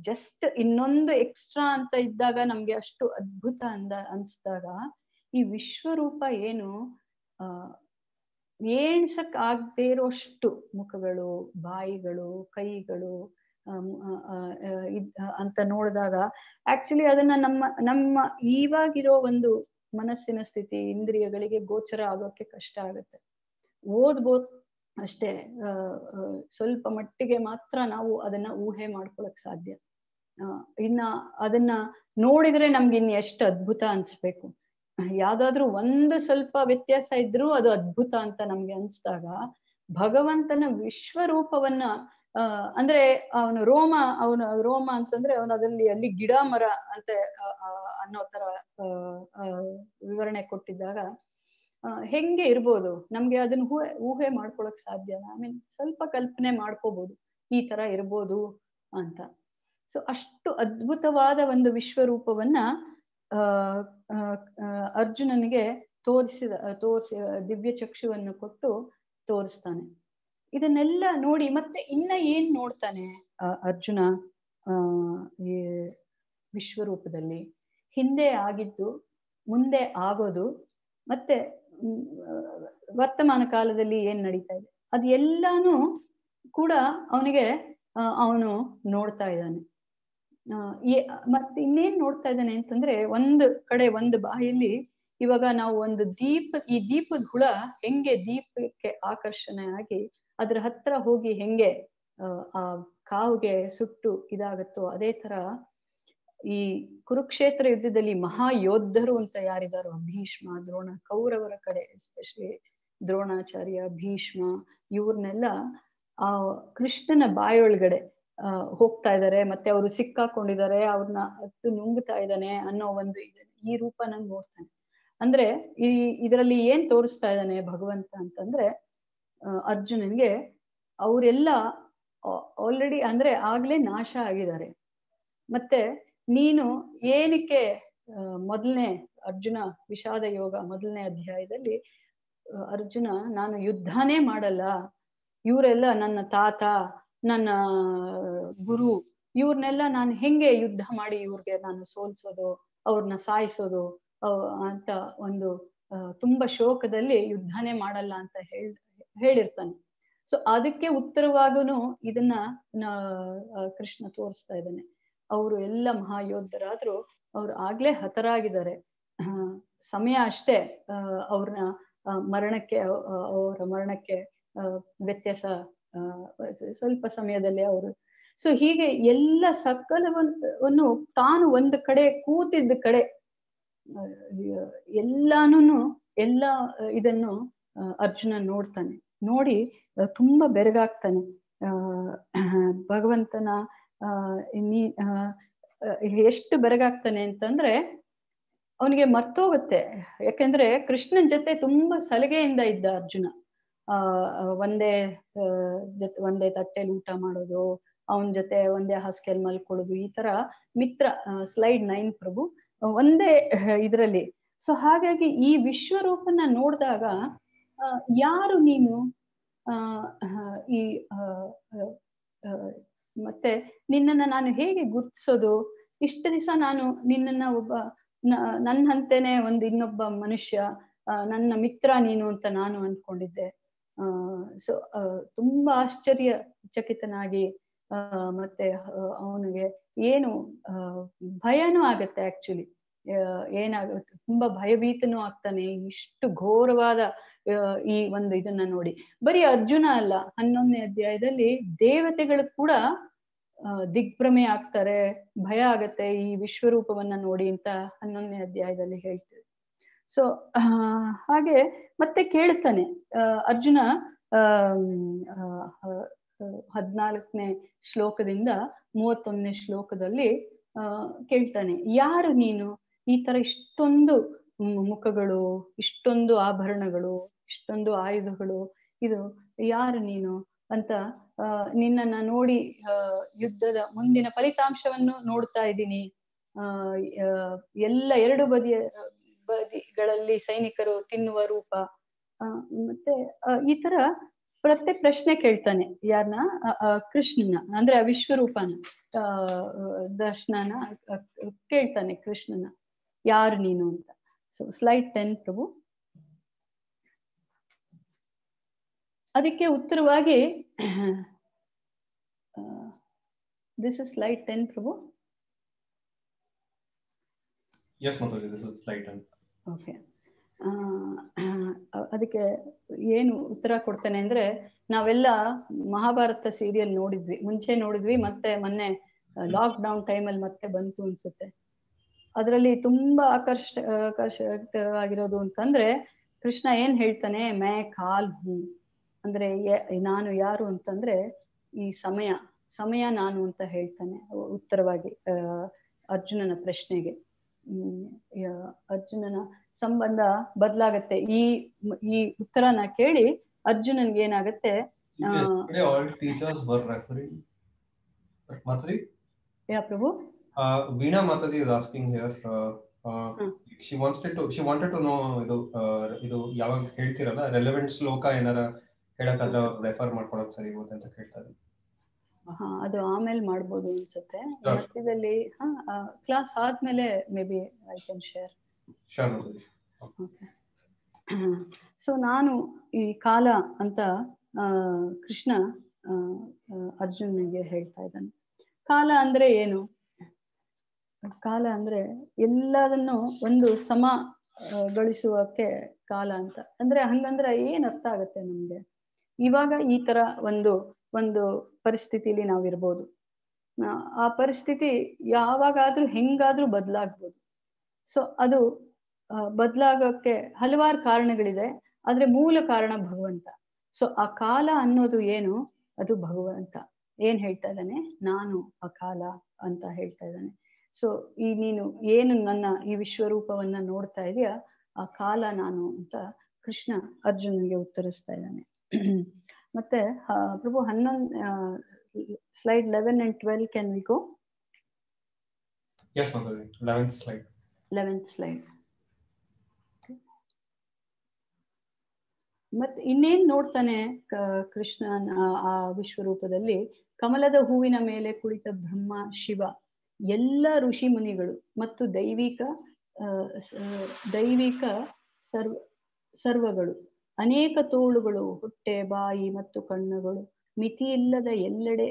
ಜಸ್ಟ್ ಇನ್ನೊಂದು ಎಕ್ಸ್ಟ್ರಾ ಅಂತ ಇದ್ದಾಗ ನಮ್ಗೆ ಅಷ್ಟು ಅದ್ಭುತ ಅನ್ಸ್ದಾಗ ಈ ವಿಶ್ವರೂಪ ಏನು ಏಣ್ಸಕ್ ಆಗದೆ ಇರೋಷ್ಟು ಮುಖಗಳು, ಬಾಯಿಗಳು, ಕೈಗಳು ಅಂತ ನೋಡಿದಾಗ ಆಕ್ಚುಲಿ ಅದನ್ನ ನಮ್ಮ ಇವಾಗಿರೋ ಒಂದು ಮನಸ್ಸಿನ ಸ್ಥಿತಿ, ಇಂದ್ರಿಯಗಳಿಗೆ ಗೋಚರ ಆಗೋಕೆ ಕಷ್ಟ ಆಗುತ್ತೆ. ಓದ್ಬೋದು ಅಷ್ಟೇ, ಸ್ವಲ್ಪ ಮಟ್ಟಿಗೆ ಮಾತ್ರ ನಾವು ಅದನ್ನ ಊಹೆ ಮಾಡ್ಕೊಳಕ್ ಸಾಧ್ಯ. ಇನ್ನ ಅದನ್ನ ನೋಡಿದ್ರೆ ನಮ್ಗೆ ಇನ್ ಎಷ್ಟು ಅದ್ಭುತ ಅನ್ಸ್ಬೇಕು. ಯಾವ್ದಾದ್ರು ಒಂದು ಸ್ವಲ್ಪ ವ್ಯತ್ಯಾಸ ಇದ್ರೂ ಅದು ಅದ್ಭುತ ಅಂತ ನಮ್ಗೆ ಅನ್ಸ್ದಾಗ ಭಗವಂತನ ವಿಶ್ವರೂಪವನ್ನ ಅಂದ್ರೆ ಅವನು ರೋಮ ಅಂತಂದ್ರೆ ಅವನು ಅಲ್ಲಿ ಗಿಡ ಮರ ಅಂತ ಅನ್ನೋ ತರ ವಿವರಣೆ ಕೊಟ್ಟಿದ್ದಾಗ ಹೆಂಗೆ ಇರ್ಬೋದು ನಮ್ಗೆ ಅದನ್ನ ಊಹೆ ಮಾಡ್ಕೊಳಕ್ ಸಾಧ್ಯ. ಸ್ವಲ್ಪ ಕಲ್ಪನೆ ಮಾಡ್ಕೋಬಹುದು ಈ ತರ ಇರ್ಬೋದು ಅಂತ. ಸೊ ಅಷ್ಟು ಅದ್ಭುತವಾದ ಒಂದು ವಿಶ್ವರೂಪವನ್ನ ಅರ್ಜುನನಿಗೆ ತೋರಿಸಿ ದಿವ್ಯ ಚಕ್ಷುವನ್ನು ಕೊಟ್ಟು ತೋರಿಸ್ತಾನೆ. ಇದನ್ನೆಲ್ಲ ನೋಡಿ ಮತ್ತೆ ಇನ್ನ ಏನ್ ನೋಡ್ತಾನೆ ಅರ್ಜುನ ಈ ವಿಶ್ವರೂಪದಲ್ಲಿ? ಹಿಂದೆ ಆಗಿದ್ದು, ಮುಂದೆ ಆಗೋದು, ಮತ್ತೆ ವರ್ತಮಾನ ಕಾಲದಲ್ಲಿ ಏನ್ ನಡೀತಾ ಇದೆ ಅದು ಎಲ್ಲಾನು ಕೂಡ ಅವನು ನೋಡ್ತಾ ಇದ್ದಾನೆ. ಮತ್ತೆ ಇನ್ನೇನ್ ನೋಡ್ತಾ ಇದ್ದಾನೆ ಅಂತಂದ್ರೆ, ಒಂದು ಕಡೆ ಒಂದು ಬಾಯಲ್ಲಿ ಇವಾಗ ನಾವು ಒಂದು ಈ ದೀಪದ ಹುಳ ಹೆಂಗೆ ದೀಪಕ್ಕೆ ಆಕರ್ಷಣೆ ಆಗಿ ಅದ್ರ ಹತ್ರ ಹೋಗಿ ಹೆಂಗೆ ಆ ಕಾವುಗೆ ಸುಟ್ಟು ಇದಾಗತ್ತೋ ಅದೇ ತರ ಈ ಕುರುಕ್ಷೇತ್ರ ಯುದ್ಧದಲ್ಲಿ ಮಹಾಯೋಧರು ಅಂತ ಯಾರಿದಾರೋ ಭೀಷ್ಮ, ದ್ರೋಣ, ಕೌರವರ ಕಡೆ ಎಸ್ಪೆಷಲಿ ದ್ರೋಣಾಚಾರ್ಯ, ಭೀಷ್ಮ, ಇವ್ರನ್ನೆಲ್ಲ ಆ ಕೃಷ್ಣನ ಬಾಯೊಳಗಡೆ ಹೋಗ್ತಾ ಇದ್ದಾರೆ, ಮತ್ತೆ ಅವರು ಸಿಕ್ಕಾಕೊಂಡಿದ್ದಾರೆ, ಅವ್ರನ್ನ ನುಂಗ್ತಾ ಇದ್ದಾನೆ ಅನ್ನೋ ಒಂದು ಈ ರೂಪ ನಂಗೆ ನೋಡ್ತಾನೆ. ಅಂದ್ರೆ ಇದರಲ್ಲಿ ಏನ್ ತೋರಿಸ್ತಾ ಇದ್ದಾನೆ ಭಗವಂತ ಅಂತಂದ್ರೆ ಅರ್ಜುನನ್ಗೆ ಅವರೆಲ್ಲ ಆಲ್ರೆಡಿ ಅಂದ್ರೆ ಆಗ್ಲೇ ನಾಶ ಆಗಿದ್ದಾರೆ. ಮತ್ತೆ ನೀನು ಏನಕ್ಕೆ ಮೊದಲನೇ ಅರ್ಜುನ ವಿಷಾದ ಯೋಗ ಮೊದಲನೇ ಅಧ್ಯಾಯದಲ್ಲಿ ಅರ್ಜುನ ನಾನು ಯುದ್ಧನೇ ಮಾಡಲ್ಲ, ಇವರೆಲ್ಲ ನನ್ನ ತಾತ, ನನ್ನ ಗುರು, ಇವ್ರನ್ನೆಲ್ಲ ನಾನು ಹೆಂಗೆ ಯುದ್ಧ ಮಾಡಿ ಇವ್ರಿಗೆ ನಾನು ಸೋಲ್ಸೋದು, ಅವ್ರನ್ನ ಸಾಯಿಸೋದು ಅಂತ ಒಂದು ತುಂಬಾ ಶೋಕದಲ್ಲಿ ಯುದ್ಧನೇ ಮಾಡಲ್ಲ ಅಂತ ಹೇಳಿರ್ತಾನೆ. ಸೊ ಅದಕ್ಕೆ ಉತ್ತರವಾಗೂನು ಇದನ್ನ ಕೃಷ್ಣ ತೋರಿಸ್ತಾ ಇದ್ದಾನೆ. ಅವರು ಎಲ್ಲ ಮಹಾಯೋಧರಾದ್ರು ಅವ್ರು ಆಗ್ಲೇ ಹತರಾಗಿದ್ದಾರೆ. ಸಮಯ ಅಷ್ಟೇ ಅವ್ರನ್ನ ಅವರ ಮರಣಕ್ಕೆ ವ್ಯತ್ಯಾಸ, ಸ್ವಲ್ಪ ಸಮಯದಲ್ಲಿ ಅವರು. ಸೊ ಹೀಗೆ ಎಲ್ಲ ಸಕಲವನ್ನು ತಾನು ಒಂದು ಕಡೆ ಕೂತಿದ್ದ ಕಡೆ ಎಲ್ಲ ಇದನ್ನು ಅರ್ಜುನ ನೋಡ್ತಾನೆ. ನೋಡಿ ತುಂಬಾ ಬೆರಗಾಗ್ತಾನೆ. ಭಗವಂತನ ಎಷ್ಟು ಬೆರಗಾಗ್ತಾನೆ ಅಂತಂದ್ರೆ ಅವನಿಗೆ ಮರ್ತೋಗುತ್ತೆ. ಯಾಕೆಂದ್ರೆ ಕೃಷ್ಣನ್ ಜೊತೆ ತುಂಬಾ ಸಲಿಗೆಯಿಂದ ಇದ್ದ ಅರ್ಜುನ. ಒಂದೇ ತಟ್ಟೆಲಿ ಊಟ ಮಾಡೋದು, ಅವನ ಜೊತೆ ಒಂದೇ ಹಾಸಿಗೆಯಲ್ಲಿ ಮಲ್ಕೊಳ್ಳೋದು, ಈ ತರ ಮಿತ್ರ. ಸ್ಲೈಡ್ 9 ಪ್ರಭು. ಒಂದೇ ಇದರಲ್ಲಿ. ಸೊ ಹಾಗಾಗಿ ಈ ವಿಶ್ವರೂಪನ ನೋಡಿದಾಗ ಯಾರು ನೀನು, ಈ ಮತ್ತೆ ನಿನ್ನನ್ನ ನಾನು ಹೇಗೆ ಗುರ್ತಿಸೋದು? ಇಷ್ಟು ದಿವಸ ನಾನು ನಿನ್ನನ್ನ ಒಬ್ಬ ನನ್ನ ಹಂತೇನೆ ಒಂದು ಇನ್ನೊಬ್ಬ ಮನುಷ್ಯ, ನನ್ನ ಮಿತ್ರ ನೀನು ಅಂತ ನಾನು ಅನ್ಕೊಂಡಿದ್ದೆ. ಸೊ ತುಂಬಾ ಆಶ್ಚರ್ಯಚಕಿತನಾಗಿ ಮತ್ತೆ ಅವನಿಗೆ ಏನು ಭಯನೂ ಆಗತ್ತೆ. ಆಕ್ಚುಲಿ ಏನಾಗುತ್ತೆ, ತುಂಬಾ ಭಯಭೀತನೂ ಆಗ್ತಾನೆ ಇಷ್ಟು ಘೋರವಾದ ಈ ಒಂದು ಇದನ್ನ ನೋಡಿ. ಬರೀ ಅರ್ಜುನ ಅಲ್ಲ, 11ನೇ ಅಧ್ಯಾಯದಲ್ಲಿ ದೇವತೆಗಳು ಕೂಡ ದಿಗ್ಭ್ರಮೆ ಆಗ್ತಾರೆ, ಭಯ ಆಗತ್ತೆ ಈ ವಿಶ್ವರೂಪವನ್ನ ನೋಡಿ ಅಂತ 11ನೇ ಅಧ್ಯಾಯದಲ್ಲಿ ಹೇಳ್ತೇವೆ. ಸೊ ಹಾಗೆ ಮತ್ತೆ ಕೇಳ್ತಾನೆ ಅರ್ಜುನ 14ನೇ ಶ್ಲೋಕದಿಂದ 31ನೇ ಶ್ಲೋಕದಲ್ಲಿ ಕೇಳ್ತಾನೆ, ಯಾರು ನೀನು? ಈ ತರ ಇಷ್ಟೊಂದು ಮುಖಗಳು, ಇಷ್ಟೊಂದು ಆಭರಣಗಳು, ಇಷ್ಟೊಂದು ಆಯುಧಗಳು, ಇದು ಯಾರು ನೀನು ಅಂತ. ನಿನ್ನನ್ನ ನೋಡಿ ಯುದ್ಧದ ಮುಂದಿನ ಫಲಿತಾಂಶವನ್ನು ನೋಡ್ತಾ ಇದ್ದೀನಿ. ಎಲ್ಲ ಎರಡು ಬದಿಗಳಲ್ಲಿ ಸೈನಿಕರು ತಿನ್ನುವ ರೂಪ. ಮತ್ತೆ ಈ ತರ ಪ್ರಶ್ನೆ ಕೇಳ್ತಾನೆ. ಯಾರನ್ನ? ಕೃಷ್ಣನ, ಅಂದ್ರೆ ಆ ವಿಶ್ವರೂಪನ ದರ್ಶನನ ಕೇಳ್ತಾನೆ ಕೃಷ್ಣನ, ಯಾರು ನೀನು ಅಂತ. ಸೊ ಸ್ಲೈಡ್ 10 ಪ್ರಭು. ಅದಕ್ಕೆ ಉತ್ತರವಾಗಿ this is slide 10 Prabhu. Yes, Mataji, this is slide 10. Okay. ಅದಕ್ಕೆ ಏನು ಉತ್ತರ ಕೊಡ್ತಾನೆ ಅಂದ್ರೆ, ನಾವೆಲ್ಲ ಮಹಾಭಾರತ ಸೀರಿಯಲ್ ನೋಡಿದ್ವಿ, ಮುಂಚೆ ನೋಡಿದ್ವಿ, ಮತ್ತೆ ಮೊನ್ನೆ ಲಾಕ್ ಡೌನ್ ಟೈಮಲ್ಲಿ ಮತ್ತೆ ಬಂತು ಅನ್ಸುತ್ತೆ. ಅದರಲ್ಲಿ ತುಂಬಾ ಆಕರ್ಷಕವಾಗಿರೋದು ಅಂತಂದ್ರೆ, ಕೃಷ್ಣ ಏನ್ ಹೇಳ್ತಾನೆ, ಮೇ ಕಾಲ್ ಹೂ ಅಂದ್ರೆ ನಾನು ಯಾರು ಅಂತಂದ್ರೆ ಈ ಸಮಯ ನಾನು ಅಂತ ಹೇಳ್ತಾನೆ ಉತ್ತರವಾಗಿ ಅರ್ಜುನನ ಪ್ರಶ್ನೆಗೆ. ಅರ್ಜುನನ ಸಂಬಂಧ ಬದಲಾಗತ್ತೆ. ಈ ಉತ್ತರನ ಕೇಳಿ ಅರ್ಜುನನ್ಗೆ ಏನಾಗತ್ತೆ, all teachers were referring. Mataji? Yeah, Prabhu. Veena Mataji is asking here. She wanted to know ಇದು ಯಾವಾಗ ಹೇಳ್ತಿರಲ್ಲ ರೆಲೆವೆಂಟ್ ಶ್ಲೋಕ ಏನಾರ ಹೇಳಕ್ಕಾದ್ರೆ ರೆಫರ್ ಮಾಡ್ಕೊಳಕ್ ಸರಿ ಹೋಗುತ್ತೆ ಅಂತ ಕೇಳ್ತಾರೆ. ಅದು ಆಮೇಲೆ ಮಾಡ್ಬೋದು ಅನ್ಸುತ್ತೆ. ಮಧ್ಯದಲ್ಲಿ ಕ್ಲಾಸ್ ಆದ್ಮೇಲೆ may be I can share. Sure Mataji. Okay. So ನಾನು ಈ ಕಾಲ ಅಂತ ಕೃಷ್ಣ ಅರ್ಜುನಿಗೆ ಹೇಳ್ತಾ ಇದ್ದಾನೆ. ಕಾಲ ಅಂದ್ರೆ ಏನು? ಕಾಲ ಅಂದ್ರೆ ಎಲ್ಲದನ್ನು ಒಂದು ಸಮಗೊಳಿಸುವಕ್ಕೆ ಕಾಲ ಅಂತ. ಅಂದ್ರೆ ಹಂಗಂದ್ರೆ ಏನ್ ಅರ್ಥ ಆಗತ್ತೆ ನಮ್ಗೆ? ಇವಾಗ ಈ ತರ ಒಂದು ಪರಿಸ್ಥಿತಿಲಿ ನಾವಿರ್ಬೋದು. ಆ ಪರಿಸ್ಥಿತಿ ಯಾವಾಗಾದ್ರೂ ಹೆಂಗಾದ್ರೂ ಬದಲಾಗ್ಬೋದು. ಸೊ ಅದು ಬದಲಾಗಕ್ಕೆ ಹಲವಾರು ಕಾರಣಗಳಿದೆ, ಆದ್ರೆ ಮೂಲ ಕಾರಣ ಭಗವಂತ. ಸೊ ಆ ಕಾಲ ಅನ್ನೋದು ಏನು? ಅದು ಭಗವಂತ ಏನ್ ಹೇಳ್ತಾ ಇದ್ದಾನೆ, ನಾನು ಆ ಕಾಲ ಅಂತ ಹೇಳ್ತಾ ಇದ್ದಾನೆ. ಸೊ ನೀನು ಏನು ನನ್ನ ಈ ವಿಶ್ವರೂಪವನ್ನ ನೋಡ್ತಾ ಇದೆಯಾ, ಆ ಕಾಲ ನಾನು ಅಂತ ಕೃಷ್ಣ ಅರ್ಜುನನಿಗೆ ಉತ್ತರಿಸ್ತಾ ಇದ್ದಾನೆ. ಮತ್ತೆ ಪ್ರಭು 11 slide 11 and 12 can we go? Yes, Mataji. 11th slide. 11th slide. ಮತ್ತೆ ಇನ್ನೇನ್ ನೋಡ್ತಾನೆ ಕೃಷ್ಣನ ಆ ವಿಶ್ವರೂಪದಲ್ಲಿ? ಕಮಲದ ಹೂವಿನ ಮೇಲೆ ಕುಳಿತ ಬ್ರಹ್ಮ, ಶಿವ, ಎಲ್ಲ ಋಷಿ ಮುನಿಗಳು ಮತ್ತು ದೈವಿಕ ಸರ್ವಗಳು, ಅನೇಕ ತೋಳುಗಳು, ಹೊಟ್ಟೆ, ಬಾಯಿ ಮತ್ತು ಕಣ್ಣುಗಳು, ಮಿತಿಯಿಲ್ಲದ ಎಲ್ಲೆಡೆ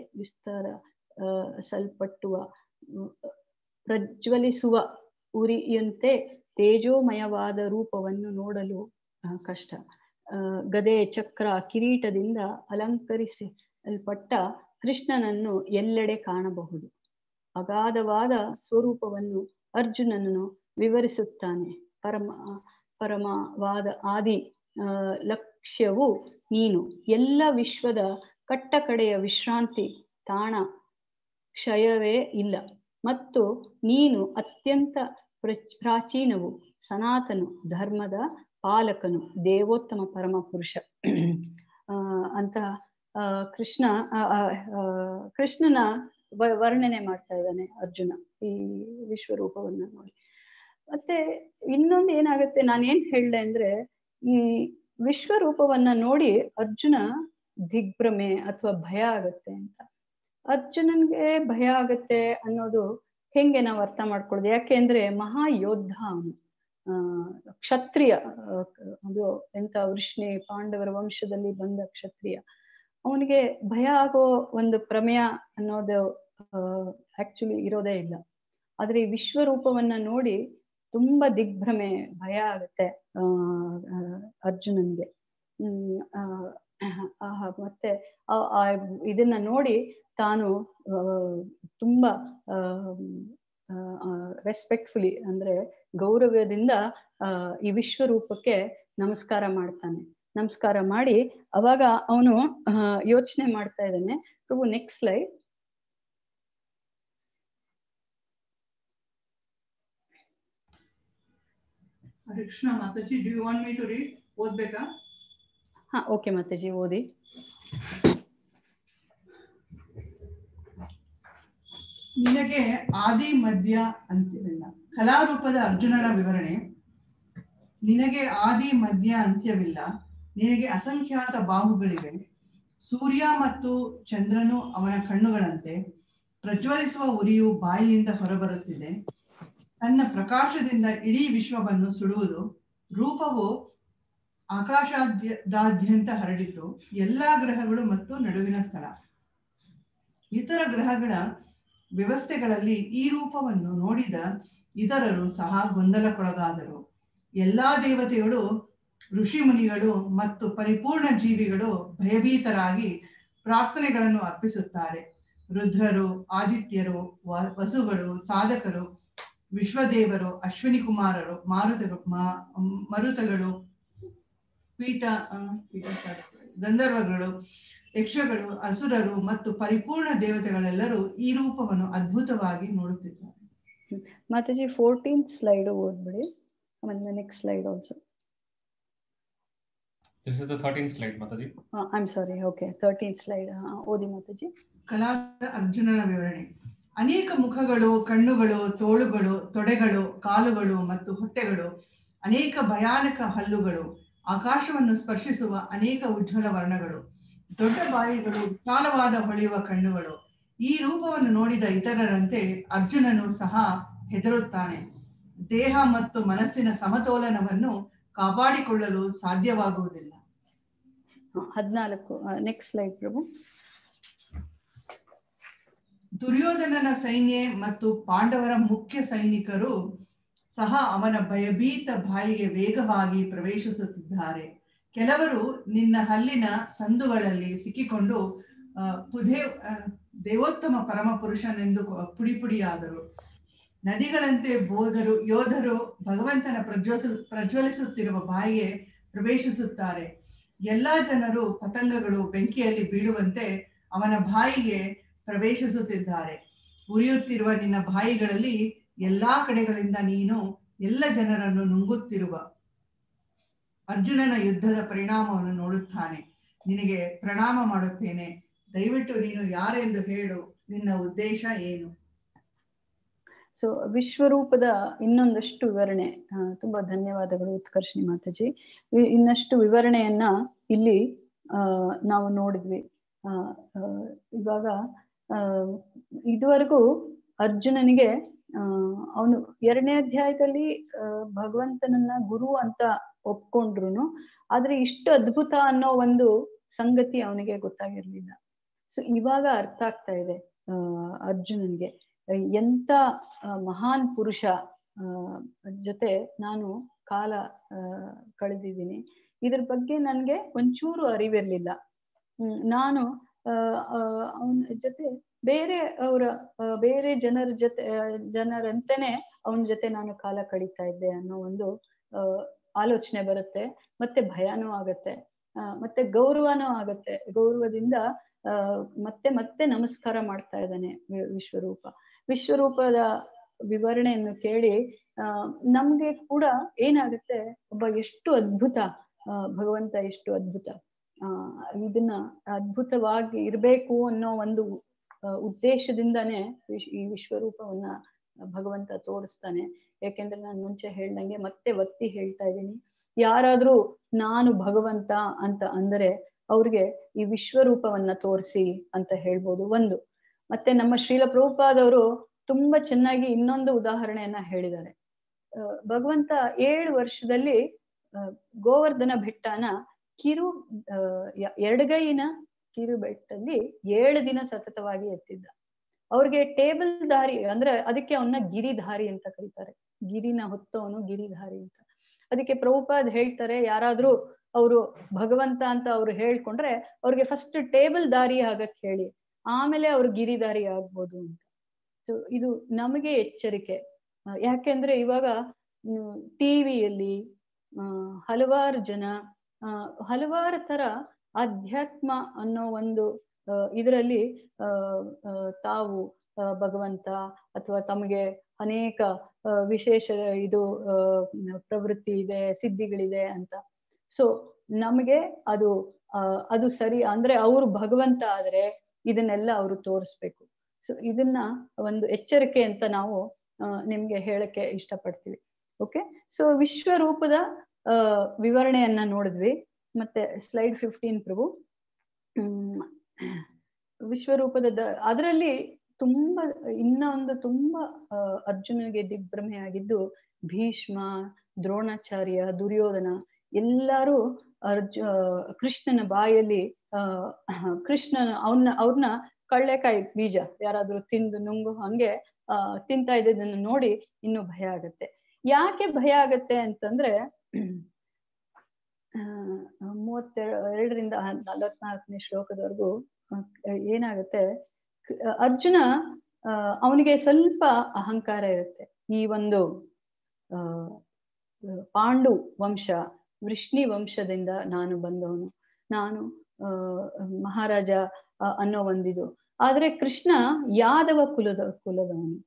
ಸಲ್ಪಟ್ಟುವ ಪ್ರಜ್ವಲಿಸುವ ಉರಿಯಂತೆ ತೇಜೋಮಯವಾದ ರೂಪವನ್ನು ನೋಡಲು ಕಷ್ಟ. ಗದೆ, ಚಕ್ರ, ಕಿರೀಟದಿಂದ ಅಲಂಕರಿಸಲ್ಪಟ್ಟ ಕೃಷ್ಣನನ್ನು ಎಲ್ಲೆಡೆ ಕಾಣಬಹುದು. ಅಗಾಧವಾದ ಸ್ವರೂಪವನ್ನು ಅರ್ಜುನನನ್ನು ವಿವರಿಸುತ್ತಾನೆ. ಪರಮವಾದ ಆದಿ ಲಕ್ಷ್ಯವು ನೀನು, ಎಲ್ಲ ವಿಶ್ವದ ಕಟ್ಟಕಡೆಯ ವಿಶ್ರಾಂತಿ ತಾಣ, ಕ್ಷಯವೇ ಇಲ್ಲ, ಮತ್ತು ನೀನು ಅತ್ಯಂತ ಪ್ರಾಚೀನವು, ಸನಾತನು, ಧರ್ಮದ ಪಾಲಕನು, ದೇವೋತ್ತಮ ಪರಮ ಪುರುಷ ಅಂತ ಕೃಷ್ಣ ಕೃಷ್ಣನ ವರ್ಣನೆ ಮಾಡ್ತಾ ಇದ್ದಾನೆ ಅರ್ಜುನ ಈ ವಿಶ್ವರೂಪವನ್ನ ನೋಡಿ. ಮತ್ತೆ ಇನ್ನೊಂದು ಏನಾಗುತ್ತೆ, ನಾನೇನ್ ಹೇಳ್ದೆ ಅಂದ್ರೆ, ಈ ವಿಶ್ವರೂಪವನ್ನ ನೋಡಿ ಅರ್ಜುನ ದಿಗ್ಭ್ರಮೆ ಅಥವಾ ಭಯ ಆಗತ್ತೆ ಅಂತ. ಅರ್ಜುನನ್ಗೆ ಭಯ ಆಗತ್ತೆ ಅನ್ನೋದು ಹೆಂಗೆ ನಾವು ಅರ್ಥ ಮಾಡ್ಕೊಳ್ಳೋದು? ಯಾಕೆಂದ್ರೆ ಮಹಾಯೋದ್ಧ ಅವನು, ಕ್ಷತ್ರಿಯ, ಅದು ಎಂತ ವೃಷ್ಣಿ ಪಾಂಡವರ ವಂಶದಲ್ಲಿ ಬಂದ ಕ್ಷತ್ರಿಯ. ಅವನಿಗೆ ಭಯ ಆಗೋ ಒಂದು ಪ್ರಮೇಯ ಅನ್ನೋದು ಆಕ್ಚುಲಿ ಇರೋದೇ ಇಲ್ಲ. ಆದ್ರೆ ಈ ವಿಶ್ವರೂಪವನ್ನ ನೋಡಿ ತುಂಬಾ ದಿಗ್ಭ್ರಮೆ, ಭಯ ಆಗತ್ತೆ ಅರ್ಜುನನ್ಗೆ. ಮತ್ತೆ ಇದನ್ನ ನೋಡಿ ತಾನು ತುಂಬಾ ರೆಸ್ಪೆಕ್ಟ್ಫುಲಿ ಅಂದ್ರೆ ಗೌರವದಿಂದ ಈ ವಿಶ್ವರೂಪಕ್ಕೆ ನಮಸ್ಕಾರ ಮಾಡ್ತಾನೆ. ನಮಸ್ಕಾರ ಮಾಡಿ ಅವಾಗ ಅವನು ಯೋಚನೆ ಮಾಡ್ತಾ ಇದ್ದಾನೆ. Prabhu next slide. Hare Krishna Mataji, do you want me to read? ಓದ್ಬೇಕಾ? ಹಾ, ಓಕೆ ಮಾತಾಜಿ, ಓದಿ. ನಿನಗೆ ಆದಿ ಮಧ್ಯ ಅಂತ್ಯವಿಲ್ಲ. ಕಲಾರೂಪದ ಅರ್ಜುನನ ವಿವರಣೆ. ನಿನಗೆ ಆದಿ ಮಧ್ಯ ಅಂತ್ಯವಿಲ್ಲ. ನಿನಗೆ ಅಸಂಖ್ಯಾತ ಬಾಹುಗಳಿವೆ. ಸೂರ್ಯ ಮತ್ತು ಚಂದ್ರನು ಅವನ ಕಣ್ಣುಗಳಂತೆ. ಪ್ರಜ್ವಲಿಸುವ ಉರಿಯು ಬಾಯಿಯಿಂದ ಹೊರಬರುತ್ತಿದೆ. ತನ್ನ ಪ್ರಕಾಶದಿಂದ ಇಡೀ ವಿಶ್ವವನ್ನು ಸುಡುವುದು. ರೂಪವು ಆಕಾಶದಾದ್ಯಂತ ಹರಡಿತು. ಎಲ್ಲಾ ಗ್ರಹಗಳು ಮತ್ತು ನಡುವಿನ ಸ್ಥಳ. ಇತರ ಗ್ರಹಗಳ ವ್ಯವಸ್ಥೆಗಳಲ್ಲಿ ಈ ರೂಪವನ್ನು ನೋಡಿದ ಇತರರು ಸಹ ಗೊಂದಲಕ್ಕೊಳಗಾದರು. ಎಲ್ಲಾ ದೇವತೆಗಳು, ಋಷಿ ಮುನಿಗಳು ಮತ್ತು ಪರಿಪೂರ್ಣ ಜೀವಿಗಳು ಭಯಭೀತರಾಗಿ ಪ್ರಾರ್ಥನೆಗಳನ್ನು ಅರ್ಪಿಸುತ್ತಾರೆ. ರುದ್ರರು, ಆದಿತ್ಯರು, ವಸುಗಳು, ಸಾಧಕರು, ವಿಶ್ವದೇವರು, ಅಶ್ವಿನಿ ಕುಮಾರರು, ಮರುತಗಳು, ಗಂಧರ್ವಗಳು, ಯಕ್ಷಗಳು, ಅಸುರರು ಮತ್ತು ಪರಿಪೂರ್ಣ ದೇವತೆಗಳೆಲ್ಲರೂ ಈ ರೂಪವನ್ನು ಅದ್ಭುತವಾಗಿ ನೋಡುತ್ತಿದ್ದಾರೆ. ಮಾತಾಜಿ 14th ಸ್ಲೈಡ್ ಓದ್ಬಿಡಿ. ಆಮೇಲೆ next slide also. This is the 13th slide, Mataji. I'm sorry. Okay, 13th slide. ಓದಿ ಮಾತಾಜಿ. ಕಲಾದ ಅರ್ಜುನನ ವಿವರಣೆ. ಅನೇಕ ಮುಖಗಳು, ಕಣ್ಣುಗಳು, ತೋಳುಗಳು, ತೊಡೆಗಳು, ಕಾಲುಗಳು ಮತ್ತು ಹೊಟ್ಟೆಗಳು, ಅನೇಕ ಭಯಾನಕ ಹಲ್ಲುಗಳು, ಆಕಾಶವನ್ನು ಸ್ಪರ್ಶಿಸುವ ಅನೇಕ ಉಜ್ವಲ ವರ್ಣಗಳು, ದೊಡ್ಡ ಬಾಯಿಗಳು, ವಿಶಾಲವಾದ ಹೊಳೆಯುವ ಕಣ್ಣುಗಳು. ಈ ರೂಪವನ್ನು ನೋಡಿದ ಇತರರಂತೆ ಅರ್ಜುನನು ಸಹ ಹೆದರುತ್ತಾನೆ. ದೇಹ ಮತ್ತು ಮನಸ್ಸಿನ ಸಮತೋಲನವನ್ನು ಕಾಪಾಡಿಕೊಳ್ಳಲು ಸಾಧ್ಯವಾಗುವುದಿಲ್ಲ. 14. ನೆಕ್ಸ್ಟ್ ಸ್ಲೈಡ್ ಪ್ರಭು. ದುರ್ಯೋಧನನ ಸೈನ್ಯ ಮತ್ತು ಪಾಂಡವರ ಮುಖ್ಯ ಸೈನಿಕರು ಸಹ ಅವನ ಭಯಭೀತ ಬಾಯಿಗೆ ವೇಗವಾಗಿ ಪ್ರವೇಶಿಸುತ್ತಿದ್ದಾರೆ. ಕೆಲವರು ನಿನ್ನ ಹಲ್ಲಿನ ಸಂದುಗಳಲ್ಲಿ ಸಿಕ್ಕಿಕೊಂಡು ದೇವೋತ್ತಮ ಪರಮ ಪುರುಷನೆಂದು ಪುಡಿಪುಡಿಯಾದರು. ನದಿಗಳಂತೆ ಯೋಧರು ಭಗವಂತನ ಪ್ರಜ್ವಲಿಸುತ್ತಿರುವ ಬಾಯಿಗೆ ಪ್ರವೇಶಿಸುತ್ತಾರೆ. ಎಲ್ಲಾ ಜನರು ಪತಂಗಗಳು ಬೆಂಕಿಯಲ್ಲಿ ಬೀಳುವಂತೆ ಅವನ ಬಾಯಿಗೆ ಪ್ರವೇಶಿಸುತ್ತಿದ್ದಾರೆ. ಉರಿಯುತ್ತಿರುವ ನಿನ್ನ ಬಾಯಿಗಳಲ್ಲಿ ಎಲ್ಲಾ ಕಡೆಗಳಿಂದ ನೀನು ಎಲ್ಲ ಜನರನ್ನು ನುಂಗುತ್ತಿರುವ ಅರ್ಜುನನ ಯುದ್ಧದ ಪರಿಣಾಮವನ್ನು ನೋಡುತ್ತಾನೆ. ನಿನಗೆ ಪ್ರಣಾಮ ಮಾಡುತ್ತೇನೆ. ದಯವಿಟ್ಟು ನೀನು ಯಾರೆಂದು ಹೇಳು. ನಿನ್ನ ಉದ್ದೇಶ ಏನು? ಸೊ ವಿಶ್ವರೂಪದ ಇನ್ನೊಂದಷ್ಟು ವಿವರಣೆ. ತುಂಬಾ ಧನ್ಯವಾದಗಳು ಉತ್ಕರ್ಷಿಣಿ ಮಾತಾಜಿ. ಇನ್ನಷ್ಟು ವಿವರಣೆಯನ್ನ ಇಲ್ಲಿ ನಾವು ನೋಡಿದ್ವಿ. ಇವಾಗ ಇದುವರೆಗೂ ಅರ್ಜುನನಿಗೆ ಅವನು 2ನೇ ಅಧ್ಯಾಯದಲ್ಲಿ ಭಗವಂತನನ್ನ ಗುರು ಅಂತ ಒಪ್ಕೊಂಡ್ರು, ಆದ್ರೆ ಇಷ್ಟು ಅದ್ಭುತ ಅನ್ನೋ ಒಂದು ಸಂಗತಿ ಅವನಿಗೆ ಗೊತ್ತಾಗಿರ್ಲಿಲ್ಲ. ಸೊ ಇವಾಗ ಅರ್ಥ ಆಗ್ತಾ ಇದೆ ಅರ್ಜುನನ್ಗೆ, ಎಂತ ಮಹಾನ್ ಪುರುಷ ಜೊತೆ ನಾನು ಕಾಲ ಕಳೆದಿದ್ದೀನಿ. ಇದ್ರ ಬಗ್ಗೆ ನನ್ಗೆ ಒಂಚೂರು ಅರಿವಿರ್ಲಿಲ್ಲ. ನಾನು ಅವನ ಜೊತೆ ಬೇರೆ ಜನರಂತೆನೆ ಅವನ ಜೊತೆ ನಾನು ಕಾಲ ಕಳೀತಾ ಇದ್ದೆ ಅನ್ನೋ ಒಂದು ಆಲೋಚನೆ ಬರುತ್ತೆ. ಮತ್ತೆ ಭಯನೂ ಆಗತ್ತೆ, ಮತ್ತೆ ಗೌರವನೂ ಆಗತ್ತೆ. ಗೌರವದಿಂದ ಮತ್ತೆ ನಮಸ್ಕಾರ ಮಾಡ್ತಾ ಇದ್ದಾನೆ ವಿಶ್ವರೂಪದ ವಿವರಣೆಯನ್ನು ಕೇಳಿ ನಮ್ಗೆ ಕೂಡ ಏನಾಗುತ್ತೆ, ಒಬ್ಬ ಎಷ್ಟು ಅದ್ಭುತ, ಭಗವಂತ ಎಷ್ಟು ಅದ್ಭುತ. ಇದನ್ನ ಅದ್ಭುತವಾಗಿ ಇರಬೇಕು ಅನ್ನೋ ಒಂದು ಉದ್ದೇಶದಿಂದಾನೇ ಈ ವಿಶ್ವರೂಪವನ್ನ ಭಗವಂತ ತೋರಿಸ್ತಾನೆ. ಯಾಕೆಂದ್ರೆ ನಾನು ಮುಂಚೆ ಹೇಳ್ದಂಗೆ ಮತ್ತೆ ಒತ್ತಿ ಹೇಳ್ತಾ ಇದ್ದೀನಿ, ಯಾರಾದ್ರೂ ನಾನು ಭಗವಂತ ಅಂತ ಅಂದರೆ ಅವ್ರಿಗೆ ಈ ವಿಶ್ವರೂಪವನ್ನ ತೋರಿಸಿ ಅಂತ ಹೇಳ್ಬೋದು ಒಂದು. ಮತ್ತೆ ನಮ್ಮ ಶ್ರೀಲ ಪ್ರಭುಪಾದವರು ತುಂಬಾ ಚೆನ್ನಾಗಿ ಇನ್ನೊಂದು ಉದಾಹರಣೆಯನ್ನ ಹೇಳಿದ್ದಾರೆ. ಭಗವಂತ 7 ವರ್ಷದಲ್ಲಿ ಗೋವರ್ಧನ ಬೆಟ್ಟನ ಎಡಗೈನ ಕಿರು ಬೆಟ್ಟದಲ್ಲಿ 7 ದಿನ ಸತತವಾಗಿ ಎತ್ತಿದ್ದ. ಅವ್ರಿಗೆ ಟೇಬಲ್ ದಾರಿ ಅಂದ್ರೆ ಅದಕ್ಕೆ ಅವನ್ನ ಗಿರಿಧಾರಿ ಅಂತ ಕರೀತಾರೆ. ಗಿರಿನ ಹೊತ್ತವನು ಗಿರಿಧಾರಿ ಅಂತ. ಅದಕ್ಕೆ ಪ್ರಭುಪಾದ್ ಹೇಳ್ತಾರೆ, ಯಾರಾದ್ರೂ ಅವರು ಭಗವಂತ ಅಂತ ಅವ್ರು ಹೇಳ್ಕೊಂಡ್ರೆ ಅವ್ರಿಗೆ ಫಸ್ಟ್ ಟೇಬಲ್ ದಾರಿ ಆಗಕ್ ಹೇಳಿ, ಆಮೇಲೆ ಅವ್ರು ಗಿರಿಧಾರಿ ಆಗ್ಬೋದು ಅಂತ. ಇದು ನಮಗೆ ಎಚ್ಚರಿಕೆ. ಯಾಕೆಂದ್ರೆ ಇವಾಗ ಟಿವಿಯಲ್ಲಿ ಹಲವಾರು ಜನ ಹಲವಾರು ತರ ಅಧ್ಯಾತ್ಮ ಅನ್ನೋ ಒಂದು ಇದರಲ್ಲಿ ತಾವು ಭಗವಂತ ಅಥವಾ ತಮಗೆ ಅನೇಕ ವಿಶೇಷ ಇದು ಪ್ರವೃತ್ತಿ ಇದೆ, ಸಿದ್ಧಿಗಳಿದೆ ಅಂತ. ಸೊ ನಮಗೆ ಅದು ಸರಿ ಅಂದ್ರೆ ಅವರು ಭಗವಂತ ಆದ್ರೆ ಇದನ್ನೆಲ್ಲ ಅವರು ತೋರಿಸ್ಬೇಕು. ಸೊ ಇದನ್ನ ಒಂದು ಎಚ್ಚರಿಕೆ ಅಂತ ನಾವು ನಿಮ್ಗೆ ಹೇಳಕ್ಕೆ ಇಷ್ಟಪಡ್ತೀವಿ. ಓಕೆ, ಸೊ ವಿಶ್ವರೂಪದ ವಿವರಣೆಯನ್ನ ನೋಡಿದ್ವಿ. ಮತ್ತೆ ಸ್ಲೈಡ್ 15 ಪ್ರಭು. ವಿಶ್ವರೂಪದ ಅದರಲ್ಲಿ ತುಂಬಾ ಇನ್ನೊಂದು ತುಂಬಾ ಅರ್ಜುನನಿಗೆ ದಿಗ್ಭ್ರಮೆ ಆಗಿದ್ದು ಭೀಷ್ಮ, ದ್ರೋಣಾಚಾರ್ಯ, ದುರ್ಯೋಧನ ಎಲ್ಲರೂ ಕೃಷ್ಣನ ಬಾಯಲ್ಲಿ ಕೃಷ್ಣನ ಅವ್ರನ್ನ ಕಳ್ಳೆಕಾಯಿ ಬೀಜ ಯಾರಾದ್ರೂ ತಿಂದು ನುಂಗು ಹಂಗೆ ತಿಂತಾ ಇದ್ದದನ್ನ ನೋಡಿ ಇನ್ನೂ ಭಯ ಆಗತ್ತೆ. ಯಾಕೆ ಭಯ ಆಗತ್ತೆ ಅಂತಂದ್ರೆ 32ರಿಂದ 44ನೇ ಶ್ಲೋಕದವರೆಗೂ ಏನಾಗುತ್ತೆ, ಅರ್ಜುನ ಅವನಿಗೆ ಸ್ವಲ್ಪ ಅಹಂಕಾರ ಇರುತ್ತೆ. ಈ ಒಂದು ಪಾಂಡು ವಂಶ ವೃಷ್ಣಿ ವಂಶದಿಂದ ನಾನು ಬಂದವನು, ನಾನು ಮಹಾರಾಜ ಅನ್ನೋ ಒಂದಿದು. ಆದ್ರೆ ಕೃಷ್ಣ ಯಾದವ ಕುಲದವನು.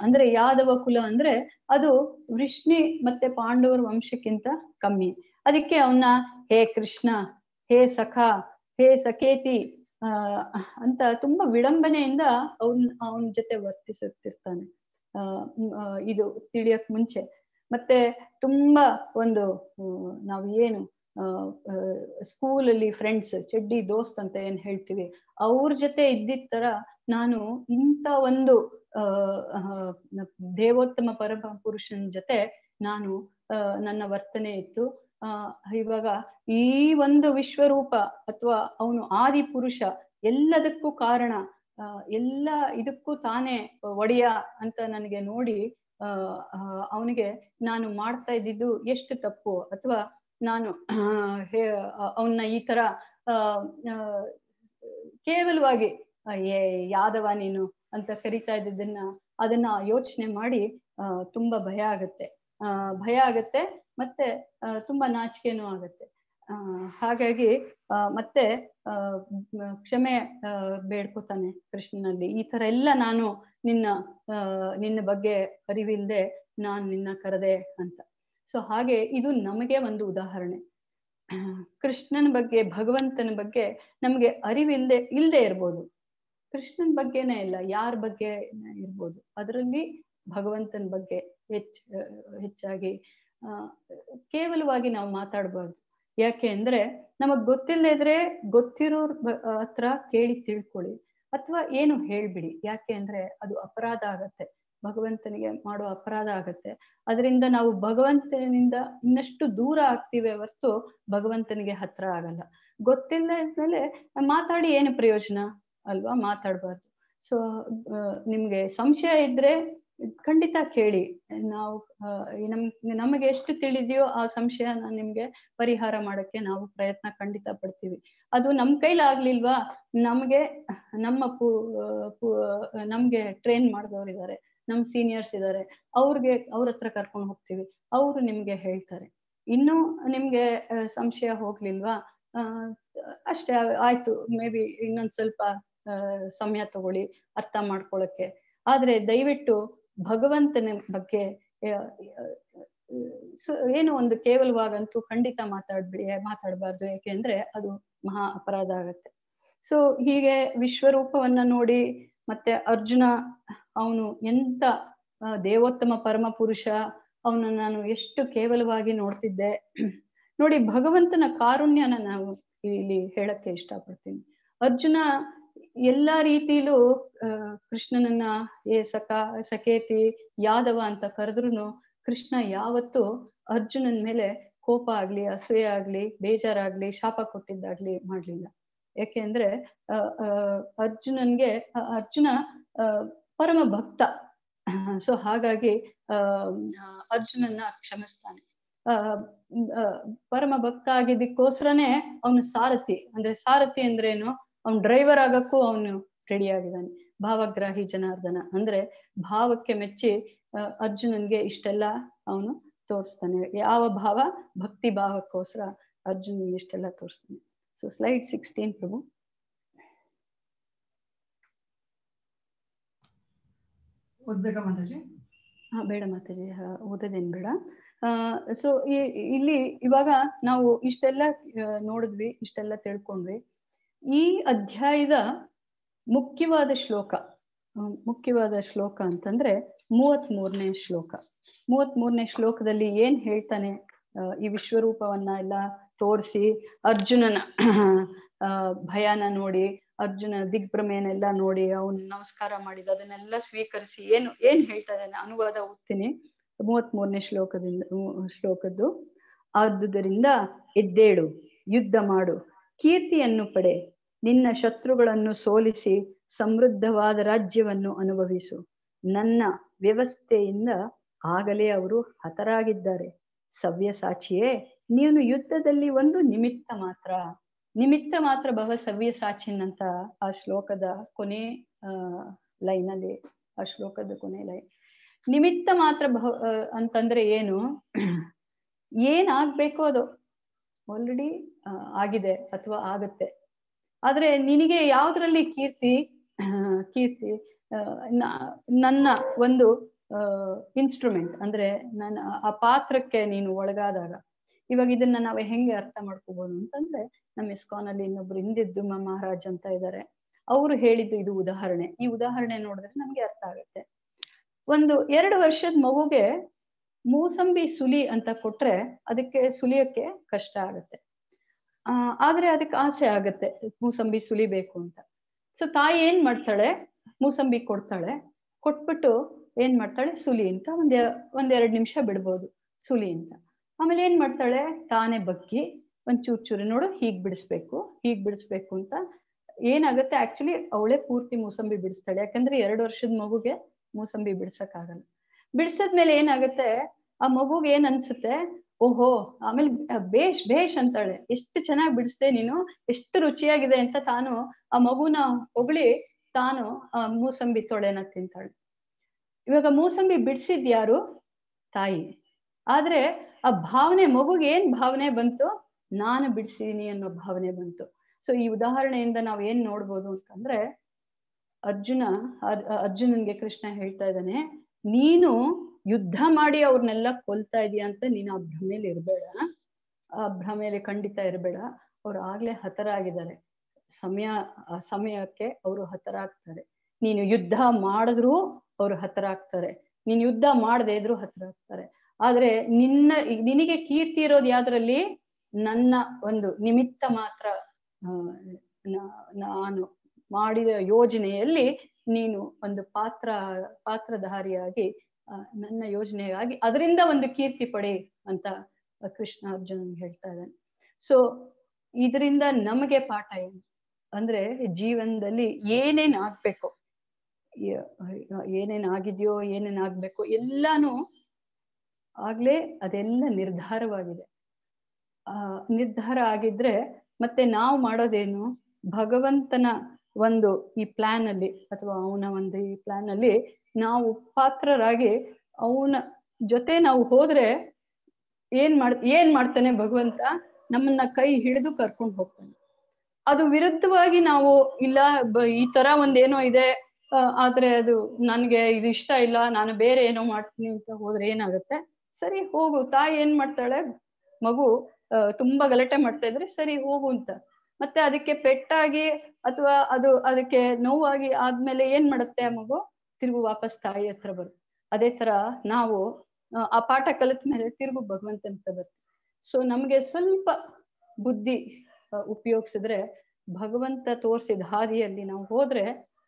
ಅಂದ್ರೆ ಯಾದವ ಕುಲ ಅಂದ್ರೆ ಅದು ವೃಷ್ಣಿ ಮತ್ತೆ ಪಾಂಡವರ ವಂಶಕ್ಕಿಂತ ಕಮ್ಮಿ. ಅದಕ್ಕೆ ಅವನ್ನ ಹೇ ಕೃಷ್ಣ, ಹೇ ಸಖ, ಹೇ ಸಖೇತಿ ಅಂತ ತುಂಬಾ ವಿಡಂಬನೆಯಿಂದ ಅವನ ಜೊತೆ ವರ್ತಿಸುತ್ತಿರ್ತಾನೆ ಇದು ತಿಳಿಯಕ್ ಮುಂಚೆ. ಮತ್ತೆ ತುಂಬಾ ಒಂದು ನಾವು ಏನು ಸ್ಕೂಲಲ್ಲಿ ಫ್ರೆಂಡ್ಸ್, ಚಡ್ಡಿ ದೋಸ್ತ್ ಅಂತ ಏನ್ ಹೇಳ್ತೀವಿ, ಅವ್ರ ಜೊತೆ ಇದ್ದಿದ್ ತರ ನಾನು ಇಂಥ ಒಂದು ದೇವೋತ್ತಮ ಪರಮ ಪುರುಷನ ಜೊತೆ ನಾನು ನನ್ನ ವರ್ತನೆ ಇತ್ತು. ಇವಾಗ ಈ ಒಂದು ವಿಶ್ವರೂಪ ಅಥವಾ ಅವನು ಆದಿ ಪುರುಷ, ಎಲ್ಲದಕ್ಕೂ ಕಾರಣ, ಎಲ್ಲ ಇದಕ್ಕೂ ತಾನೇ ಒಡೆಯ ಅಂತ ನನಗೆ ನೋಡಿ ಅವನಿಗೆ ನಾನು ಮಾಡ್ತಾ ಇದ್ದಿದ್ದು ಎಷ್ಟು ತಪ್ಪು, ಅಥವಾ ನಾನು ಅವನ್ನ ಈ ತರ ಕೇವಲವಾಗಿ ಯಾದವ ನೀನು ಅಂತ ಕರಿತಾ ಅದನ್ನ ಯೋಚನೆ ಮಾಡಿ ತುಂಬಾ ಭಯ ಆಗತ್ತೆ. ಮತ್ತೆ ತುಂಬಾ ನಾಚಿಕೆನೂ ಆಗತ್ತೆ. ಹಾಗಾಗಿ ಮತ್ತೆ ಕ್ಷಮೆ ಬೇಡ್ಕೋತಾನೆ ಕೃಷ್ಣನಲ್ಲಿ. ಈ ತರ ಎಲ್ಲ ನಾನು ನಿನ್ನ ಬಗ್ಗೆ ಅರಿವಿಲ್ದೆ ನಾನ್ ನಿನ್ನ ಕರೆದೆ ಅಂತ. ಸೊ ಹಾಗೆ ಇದು ನಮಗೆ ಒಂದು ಉದಾಹರಣೆ. ಕೃಷ್ಣನ ಬಗ್ಗೆ, ಭಗವಂತನ ಬಗ್ಗೆ ನಮ್ಗೆ ಇಲ್ದೆ ಇರ್ಬೋದು. ಕೃಷ್ಣನ್ ಬಗ್ಗೆನೇ ಇಲ್ಲ, ಯಾರ ಬಗ್ಗೆ ಇರ್ಬೋದು, ಅದರಲ್ಲಿ ಭಗವಂತನ ಬಗ್ಗೆ ಹೆಚ್ಚಾಗಿ ಕೇವಲವಾಗಿ ನಾವು ಮಾತಾಡ್ಬಾರ್ದು. ಯಾಕೆ ಅಂದ್ರೆ ನಮಗ್ ಗೊತ್ತಿಲ್ಲದೆ ಇದ್ರೆ ಗೊತ್ತಿರೋರ್ ಹತ್ರ ಕೇಳಿ ತಿಳ್ಕೊಳ್ಳಿ, ಅಥವಾ ಏನು ಹೇಳ್ಬಿಡಿ. ಯಾಕೆ ಅಂದ್ರೆ ಅದು ಅಪರಾಧ ಆಗತ್ತೆ, ಭಗವಂತನಿಗೆ ಮಾಡೋ ಅಪರಾಧ ಆಗತ್ತೆ. ಅದರಿಂದ ನಾವು ಭಗವಂತನಿಂದ ಇನ್ನಷ್ಟು ದೂರ ಆಗ್ತೀವಿ ಹೊರತು ಭಗವಂತನಿಗೆ ಹತ್ರ ಆಗಲ್ಲ. ಗೊತ್ತಿಲ್ಲದ್ಮೇಲೆ ಮಾತಾಡಿ ಏನು ಪ್ರಯೋಜನ ಅಲ್ವಾ, ಮಾತಾಡ್ಬಾರ್ದು. ಸೊ ನಿಮ್ಗೆ ಸಂಶಯ ಇದ್ರೆ ಖಂಡಿತ ಕೇಳಿ. ನಾವು ನಮಗೆ ಎಷ್ಟು ತಿಳಿದೆಯೋ ಆ ಸಂಶಯನ ನಿಮ್ಗೆ ಪರಿಹಾರ ಮಾಡಕ್ಕೆ ನಾವು ಪ್ರಯತ್ನ ಖಂಡಿತ ಪಡ್ತೀವಿ. ಅದು ನಮ್ ಕೈಲಿ ಆಗ್ಲಿಲ್ವಾ, ನಮ್ಗೆ ನಮ್ಗೆ ಟ್ರೈನ್ ಮಾಡಿದವ್ರು ಇದ್ದಾರೆ, ನಮ್ ಸೀನಿಯರ್ಸ್ ಇದ್ದಾರೆ, ಅವ್ರ ಹತ್ರ ಕರ್ಕೊಂಡು ಹೋಗ್ತೀವಿ, ಅವರು ನಿಮ್ಗೆ ಹೇಳ್ತಾರೆ. ಇನ್ನು ನಿಮ್ಗೆ ಸಂಶಯ ಹೋಗ್ಲಿಲ್ವಾ, ಅಷ್ಟೇ ಆಯ್ತು, ಮೇ ಬಿ ಇನ್ನೊಂದ್ ಸ್ವಲ್ಪ ಸಮಯ ತಗೊಳ್ಳಿ ಅರ್ಥ ಮಾಡ್ಕೊಳಕ್ಕೆ. ಆದ್ರೆ ದಯವಿಟ್ಟು ಭಗವಂತನ ಬಗ್ಗೆ ಏನು ಒಂದು ಕೇವಲವಾಗಂತೂ ಖಂಡಿತ ಮಾತಾಡಬಾರ್ದು, ಯಾಕೆಂದ್ರೆ ಅದು ಮಹಾ ಅಪರಾಧ ಆಗತ್ತೆ. ಸೊ ಹೀಗೆ ವಿಶ್ವರೂಪವನ್ನ ನೋಡಿ ಮತ್ತೆ ಅರ್ಜುನ ಅವನು ಎಂತ ದೇವೋತ್ತಮ ಪರಮ ಪುರುಷ, ಅವನನ್ನು ನಾನು ಎಷ್ಟು ಕೇವಲವಾಗಿ ನೋಡ್ತಿದ್ದೆ ನೋಡಿ. ಭಗವಂತನ ಕಾರುಣ್ಯನ ನಾವು ಇಲ್ಲಿ ಹೇಳಕ್ಕೆ ಇಷ್ಟಪಡ್ತೀನಿ. ಅರ್ಜುನ ಎಲ್ಲಾ ರೀತಿಲೂ ಕೃಷ್ಣನನ್ನ ಸಕೇತಿ ಯಾದವ ಅಂತ ಕರೆದ್ರು ಕೃಷ್ಣ ಯಾವತ್ತೂ ಅರ್ಜುನನ ಮೇಲೆ ಕೋಪ ಆಗ್ಲಿ, ಅಸೂಯೆ ಆಗ್ಲಿ, ಬೇಜಾರಾಗ್ಲಿ, ಶಾಪ ಕೊಟ್ಟಿದ್ದಾಗ್ಲಿ ಮಾಡ್ಲಿಲ್ಲ. ಯಾಕೆಂದ್ರೆ ಅರ್ಜುನ ಪರಮ ಭಕ್ತ. ಸೊ ಹಾಗಾಗಿ ಅರ್ಜುನನ್ನ ಕ್ಷಮಿಸ್ತಾನೆ. ಪರಮ ಭಕ್ತ ಆಗಿದ್ದಕ್ಕೋಸ್ಕರನೇ ಅವನು ಸಾರಥಿ ಅಂದ್ರೇನು, ಅವನು ಡ್ರೈವರ್ ಆಗಕ್ಕೂ ಅವನು ರೆಡಿ ಆಗಿದ್ದಾನೆ. ಭಾವಗ್ರಾಹಿ ಜನಾರ್ದನ ಅಂದ್ರೆ ಭಾವಕ್ಕೆ ಮೆಚ್ಚಿ ಅರ್ಜುನನ್ಗೆ ಇಷ್ಟೆಲ್ಲ ಅವನು ತೋರಿಸ್ತಾನೆ. ಯಾವ ಭಾವ? ಭಕ್ತಿ ಭಾವಕ್ಕೋಸ್ಕರ ಅರ್ಜುನನ್ಗೆ ಇಷ್ಟೆಲ್ಲ ತೋರಿಸ್ತಾನೆ. ಸೊ ಸ್ಲೈಡ್ 16 ಪ್ರಭು. ಓದ್ಬೇಕಾ ಮಾತಾಜಿ? ಬೇಡ ಮಾತಾಜಿ, ಓದೋದೇನ್ ಬೇಡ. ಸೊ ಇಲ್ಲಿ ಇವಾಗ ನಾವು ಇಷ್ಟೆಲ್ಲ ನೋಡಿದ್ವಿ, ಇಷ್ಟೆಲ್ಲ ತಿಳ್ಕೊಂಡ್ವಿ. ಈ ಅಧ್ಯಾಯದ ಮುಖ್ಯವಾದ ಶ್ಲೋಕ ಅಂತಂದ್ರೆ 33ನೇ ಶ್ಲೋಕ. 33ನೇ ಶ್ಲೋಕದಲ್ಲಿ ಏನ್ ಹೇಳ್ತಾನೆ, ಈ ವಿಶ್ವರೂಪವನ್ನ ಎಲ್ಲ ತೋರಿಸಿ ಅರ್ಜುನನ ಭಯನ ನೋಡಿ, ಅರ್ಜುನ ದಿಗ್ಭ್ರಮೆಯನ್ನೆಲ್ಲ ನೋಡಿ ಅವನು ನಮಸ್ಕಾರ ಮಾಡಿದ, ಅದನ್ನೆಲ್ಲ ಸ್ವೀಕರಿಸಿ ಏನ್ ಹೇಳ್ತಾ ಇದ್ದಾನೆ ಅನುವಾದ ಓದ್ತೀನಿ. 33ನೇ ಶ್ಲೋಕದ್ದು. ಆದುದರಿಂದ ಎದ್ದೇಳು, ಯುದ್ಧ ಮಾಡು, ಕೀರ್ತಿಯನ್ನು ಪಡೆ, ನಿನ್ನ ಶತ್ರುಗಳನ್ನು ಸೋಲಿಸಿ ಸಮೃದ್ಧವಾದ ರಾಜ್ಯವನ್ನು ಅನುಭವಿಸು. ನನ್ನ ವ್ಯವಸ್ಥೆಯಿಂದ ಆಗಲೇ ಅವರು ಹತರಾಗಿದ್ದಾರೆ. ಸವ್ಯಸಾಚಿಯೇ, ನೀನು ಯುದ್ಧದಲ್ಲಿ ಒಂದು ನಿಮಿತ್ತ ಮಾತ್ರ ಭವ ಸವ್ಯಸಾಚಿನ್ ಅಂತ ಆ ಶ್ಲೋಕದ ಕೊನೆ ಲೈನಲ್ಲಿ, ಆ ಶ್ಲೋಕದ ಕೊನೆ ಲೈನ್. ನಿಮಿತ್ತ ಮಾತ್ರ ಅಂತಂದ್ರೆ ಏನು? ಏನಾಗ್ಬೇಕೋ ಅದು ಆಲ್ರೆಡಿ ಆಗಿದೆ ಅಥವಾ ಆಗತ್ತೆ. ಆದ್ರೆ ನಿನಗೆ ಯಾವ್ದ್ರಲ್ಲಿ ಕೀರ್ತಿ ನನ್ನ ಒಂದು ಇನ್ಸ್ಟ್ರೂಮೆಂಟ್ ಅಂದ್ರೆ ನನ್ನ ಆ ಪಾತ್ರಕ್ಕೆ ನೀನು ಒಳಗಾದಾಗ. ಇವಾಗ ಇದನ್ನ ನಾವು ಹೆಂಗೆ ಅರ್ಥ ಮಾಡ್ಕೋಬಹುದು ಅಂತಂದ್ರೆ, ನಮ್ಮ ಇಸ್ಕಾನಲ್ಲಿ ಇನ್ನೊಬ್ರು ಹಿಂದಿದ್ದು ಮಹಾರಾಜ್ ಅಂತ ಇದ್ದಾರೆ, ಅವರು ಹೇಳಿದ್ದು ಇದು ಉದಾಹರಣೆ. ಈ ಉದಾಹರಣೆ ನೋಡಿದ್ರೆ ನಮ್ಗೆ ಅರ್ಥ ಆಗುತ್ತೆ. ಒಂದು 2 ವರ್ಷದ ಮಗುಗೆ ಮೂಸಂಬಿ ಸುಲಿ ಅಂತ ಕೊಟ್ರೆ ಅದಕ್ಕೆ ಸುಲಿಯಕ್ಕೆ ಕಷ್ಟ ಆಗತ್ತೆ. ಆದ್ರೆ ಅದಕ್ಕೆ ಆಸೆ ಆಗತ್ತೆ ಮೂಸಂಬಿ ಸುಲಿಬೇಕು ಅಂತ. ಸೊ ತಾಯಿ ಏನ್ ಮಾಡ್ತಾಳೆ, ಮೂಸಂಬಿ ಕೊಡ್ತಾಳೆ, ಕೊಟ್ಬಿಟ್ಟು ಏನ್ ಮಾಡ್ತಾಳೆ, ಸುಲಿ ಅಂತ ಒಂದೆರಡು ನಿಮಿಷ ಬಿಡ್ಬೋದು ಸುಲಿ ಅಂತ. ಆಮೇಲೆ ಏನ್ ಮಾಡ್ತಾಳೆ, ತಾನೇ ಬಗ್ಗಿ ಒಂದ್ ಚೂರು ನೋಡು ಹೀಗ್ ಬಿಡಿಸ್ಬೇಕು ಅಂತ ಏನಾಗುತ್ತೆ, ಆಕ್ಚುಲಿ ಅವಳೇ ಪೂರ್ತಿ ಮೂಸಂಬಿ ಬಿಡಿಸ್ತಾಳೆ. ಯಾಕಂದ್ರೆ 2 ವರ್ಷದ ಮಗುಗೆ ಮೂಸಂಬಿ ಬಿಡ್ಸಕ್ ಆಗಲ್ಲ. ಬಿಡ್ಸದ್ಮೇಲೆ ಏನಾಗುತ್ತೆ, ಆ ಮಗುಗೆ ಏನ್ ಅನ್ಸುತ್ತೆ, ಓಹೋ, ಆಮೇಲೆ ಬೇಷ್ ಅಂತಾಳೆ, ಎಷ್ಟು ಚೆನ್ನಾಗಿ ಬಿಡಿಸ್ದೆ ನೀನು, ಎಷ್ಟು ರುಚಿಯಾಗಿದೆ ಅಂತ ತಾನು ಆ ಮಗುನ ಹೊಗಳಿ ತಾನು ಆ ಮೂಸಂಬಿ ತೊಳೆನ ತಿಂತಾಳೆ. ಇವಾಗ ಮೂಸಂಬಿ ಬಿಡಿಸಿದ್ ಯಾರು? ತಾಯಿ. ಆದ್ರೆ ಆ ಭಾವನೆ, ಮಗುಗೆ ಏನ್ ಭಾವನೆ ಬಂತು, ನಾನು ಬಿಡಿಸಿದೀನಿ ಅನ್ನೋ ಭಾವನೆ ಬಂತು. ಸೊ ಈ ಉದಾಹರಣೆಯಿಂದ ನಾವ್ ಏನ್ ನೋಡ್ಬೋದು ಅಂತಂದ್ರೆ, ಅರ್ಜುನನ್ಗೆ ಕೃಷ್ಣ ಹೇಳ್ತಾ ಇದ್ದಾನೆ, ನೀನು ಯುದ್ಧ ಮಾಡಿ ಅವ್ರನ್ನೆಲ್ಲ ಕೊಲ್ತಾ ಇದೀಯ ಅಂತ ನೀನು ಆ ಭ್ರಮೇಲಿ ಇರ್ಬೇಡ, ಆ ಭ್ರಮೇಲಿ ಖಂಡಿತ ಇರ್ಬೇಡ. ಅವ್ರು ಆಗ್ಲೇ ಹತರಾಗಿದ್ದಾರೆ. ಸಮಯಕ್ಕೆ ಅವರು ಹತರಾಗ್ತಾರೆ. ನೀನು ಯುದ್ಧ ಮಾಡಿದ್ರು ಅವ್ರು ಹತರಾಗ್ತಾರೆ, ನೀನು ಯುದ್ಧ ಮಾಡದೇ ಇದ್ರು ಹತರಾಗ್ತಾರೆ. ಆದ್ರೆ ನಿನಗೆ ಕೀರ್ತಿ ಇರೋದು ಯಾವ್ದ್ರಲ್ಲಿ? ನನ್ನ ಒಂದು ನಿಮಿತ್ತ ಮಾತ್ರ, ನಾನು ಮಾಡಿದ ಯೋಜನೆಯಲ್ಲಿ ನೀನು ಒಂದು ಪಾತ್ರಧಾರಿಯಾಗಿ ನನ್ನ ಯೋಜನೆಯಾಗಿ ಅದರಿಂದ ಒಂದು ಕೀರ್ತಿ ಪಡೆ ಅಂತ ಕೃಷ್ಣ ಅರ್ಜುನನ್ ಹೇಳ್ತಾ ಇದ್ದಾನೆ. ಸೊ ಇದರಿಂದ ನಮಗೆ ಪಾಠ ಏನು ಅಂದ್ರೆ, ಜೀವನದಲ್ಲಿ ಏನೇನ್ ಆಗ್ಬೇಕು, ಏನೇನಾಗಿದ್ಯೋ ಏನೇನಾಗ್ಬೇಕು ಎಲ್ಲಾನು ಆಗ್ಲೇ ಅದೆಲ್ಲ ನಿರ್ಧಾರವಾಗಿದೆ. ನಿರ್ಧಾರ ಆಗಿದ್ರೆ ಮತ್ತೆ ನಾವು ಮಾಡೋದೇನು, ಭಗವಂತನ ಒಂದು ಈ ಪ್ಲಾನ್ ಅಲ್ಲಿ ಅಥವಾ ಅವನ ಒಂದು ಈ ಪ್ಲಾನ್ ಅಲ್ಲಿ ನಾವು ಪಾತ್ರರಾಗಿ ಅವನ ಜೊತೆ ನಾವು ಹೋದ್ರೆ ಏನ್ ಮಾಡ್ತಾನೆ ಭಗವಂತ, ನಮ್ಮನ್ನ ಕೈ ಹಿಡಿದು ಕರ್ಕೊಂಡು ಹೋಗ್ತಾನೆ. ಅದು ವಿರುದ್ಧವಾಗಿ ನಾವು ಇಲ್ಲ ಈ ತರ ಒಂದೇನೋ ಇದೆ, ಆದ್ರೆ ಅದು ನನ್ಗೆ ಇದು ಇಷ್ಟ ಇಲ್ಲ, ನಾನು ಬೇರೆ ಏನೋ ಮಾಡ್ತೀನಿ ಅಂತ ಹೋದ್ರೆ ಏನಾಗುತ್ತೆ, ಸರಿ ಹೋಗು. ತಾಯಿ ಏನ್ ಮಾಡ್ತಾಳೆ, ಮಗು ತುಂಬಾ ಗಲಾಟೆ ಮಾಡ್ತಾ ಇದ್ರೆ ಸರಿ ಹೋಗು ಅಂತ. ಮತ್ತೆ ಅದಕ್ಕೆ ಪೆಟ್ಟಾಗಿ ಅಥವಾ ಅದಕ್ಕೆ ನೋವಾಗಿ ಆದ್ಮೇಲೆ ಏನ್ ಮಾಡುತ್ತೆ ಆ ಮಗು, ತಿರುಗು ವಾಪಸ್ ತಾಯಿ ಹತ್ರ ಬರುತ್ತೆ. ಅದೇ ತರ ನಾವು ಆ ಪಾಠ ಕಲಿತ ಮೇಲೆ ತಿರುಗು ಭಗವಂತನ ಹತ್ರ ಬರ್ತೀವಿ. ಸೊ ನಮ್ಗೆ ಸ್ವಲ್ಪ ಬುದ್ಧಿ ಉಪಯೋಗಿಸಿದ್ರೆ, ಭಗವಂತ ತೋರಿಸಿದ ಹಾದಿಯಲ್ಲಿ ನಾವು ಹೋದ್ರೆ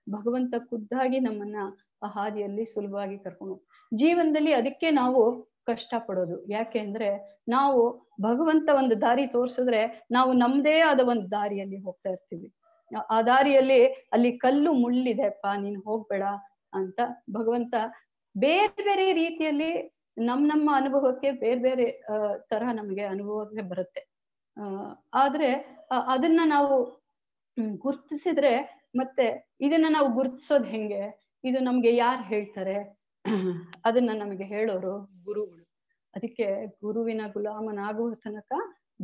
ಭಗವಂತ ಖುದ್ದಾಗಿ ನಮ್ಮನ್ನ ಆ ಹಾದಿಯಲ್ಲಿ ಸುಲಭವಾಗಿ ಕರ್ಕೊಂಡು ಜೀವನದಲ್ಲಿ. ಅದಕ್ಕೆ ನಾವು ಕಷ್ಟ ಪಡೋದು. ಯಾಕೆ ಅಂದ್ರೆ ನಾವು ಭಗವಂತ ಒಂದು ದಾರಿ ತೋರಿಸಿದ್ರೆ ನಾವು ನಮ್ದೇ ಆದ ಒಂದು ದಾರಿಯಲ್ಲಿ ಹೋಗ್ತಾ ಇರ್ತೀವಿ. ಆ ದಾರಿಯಲ್ಲಿ ಅಲ್ಲಿ ಕಲ್ಲು ಮುಳ್ಳಿದೆಪ್ಪ, ನೀನ್ ಹೋಗ್ಬೇಡ ಅಂತ ಭಗವಂತ ಬೇರೆ ಬೇರೆ ರೀತಿಯಲ್ಲಿ ನಮ್ಮ ಅನುಭವಕ್ಕೆ ಬೇರೆ ಬೇರೆ ತರಹ ನಮಗೆ ಅನುಭವಕ್ಕೆ ಬರುತ್ತೆ. ಆದ್ರೆ ಅದನ್ನ ನಾವು ಗುರ್ತಿಸಿದ್ರೆ, ಮತ್ತೆ ಇದನ್ನ ನಾವು ಗುರ್ತಿಸೋದ್ ಹೆಂಗೆ, ಇದು ನಮ್ಗೆ ಯಾರು ಹೇಳ್ತಾರೆ, ಅದನ್ನ ನಮಗೆ ಹೇಳೋರು ಗುರುಗಳು. ಅದಕ್ಕೆ ಗುರುವಿನ ಗುಲಾಮನಾಗುವ ತನಕ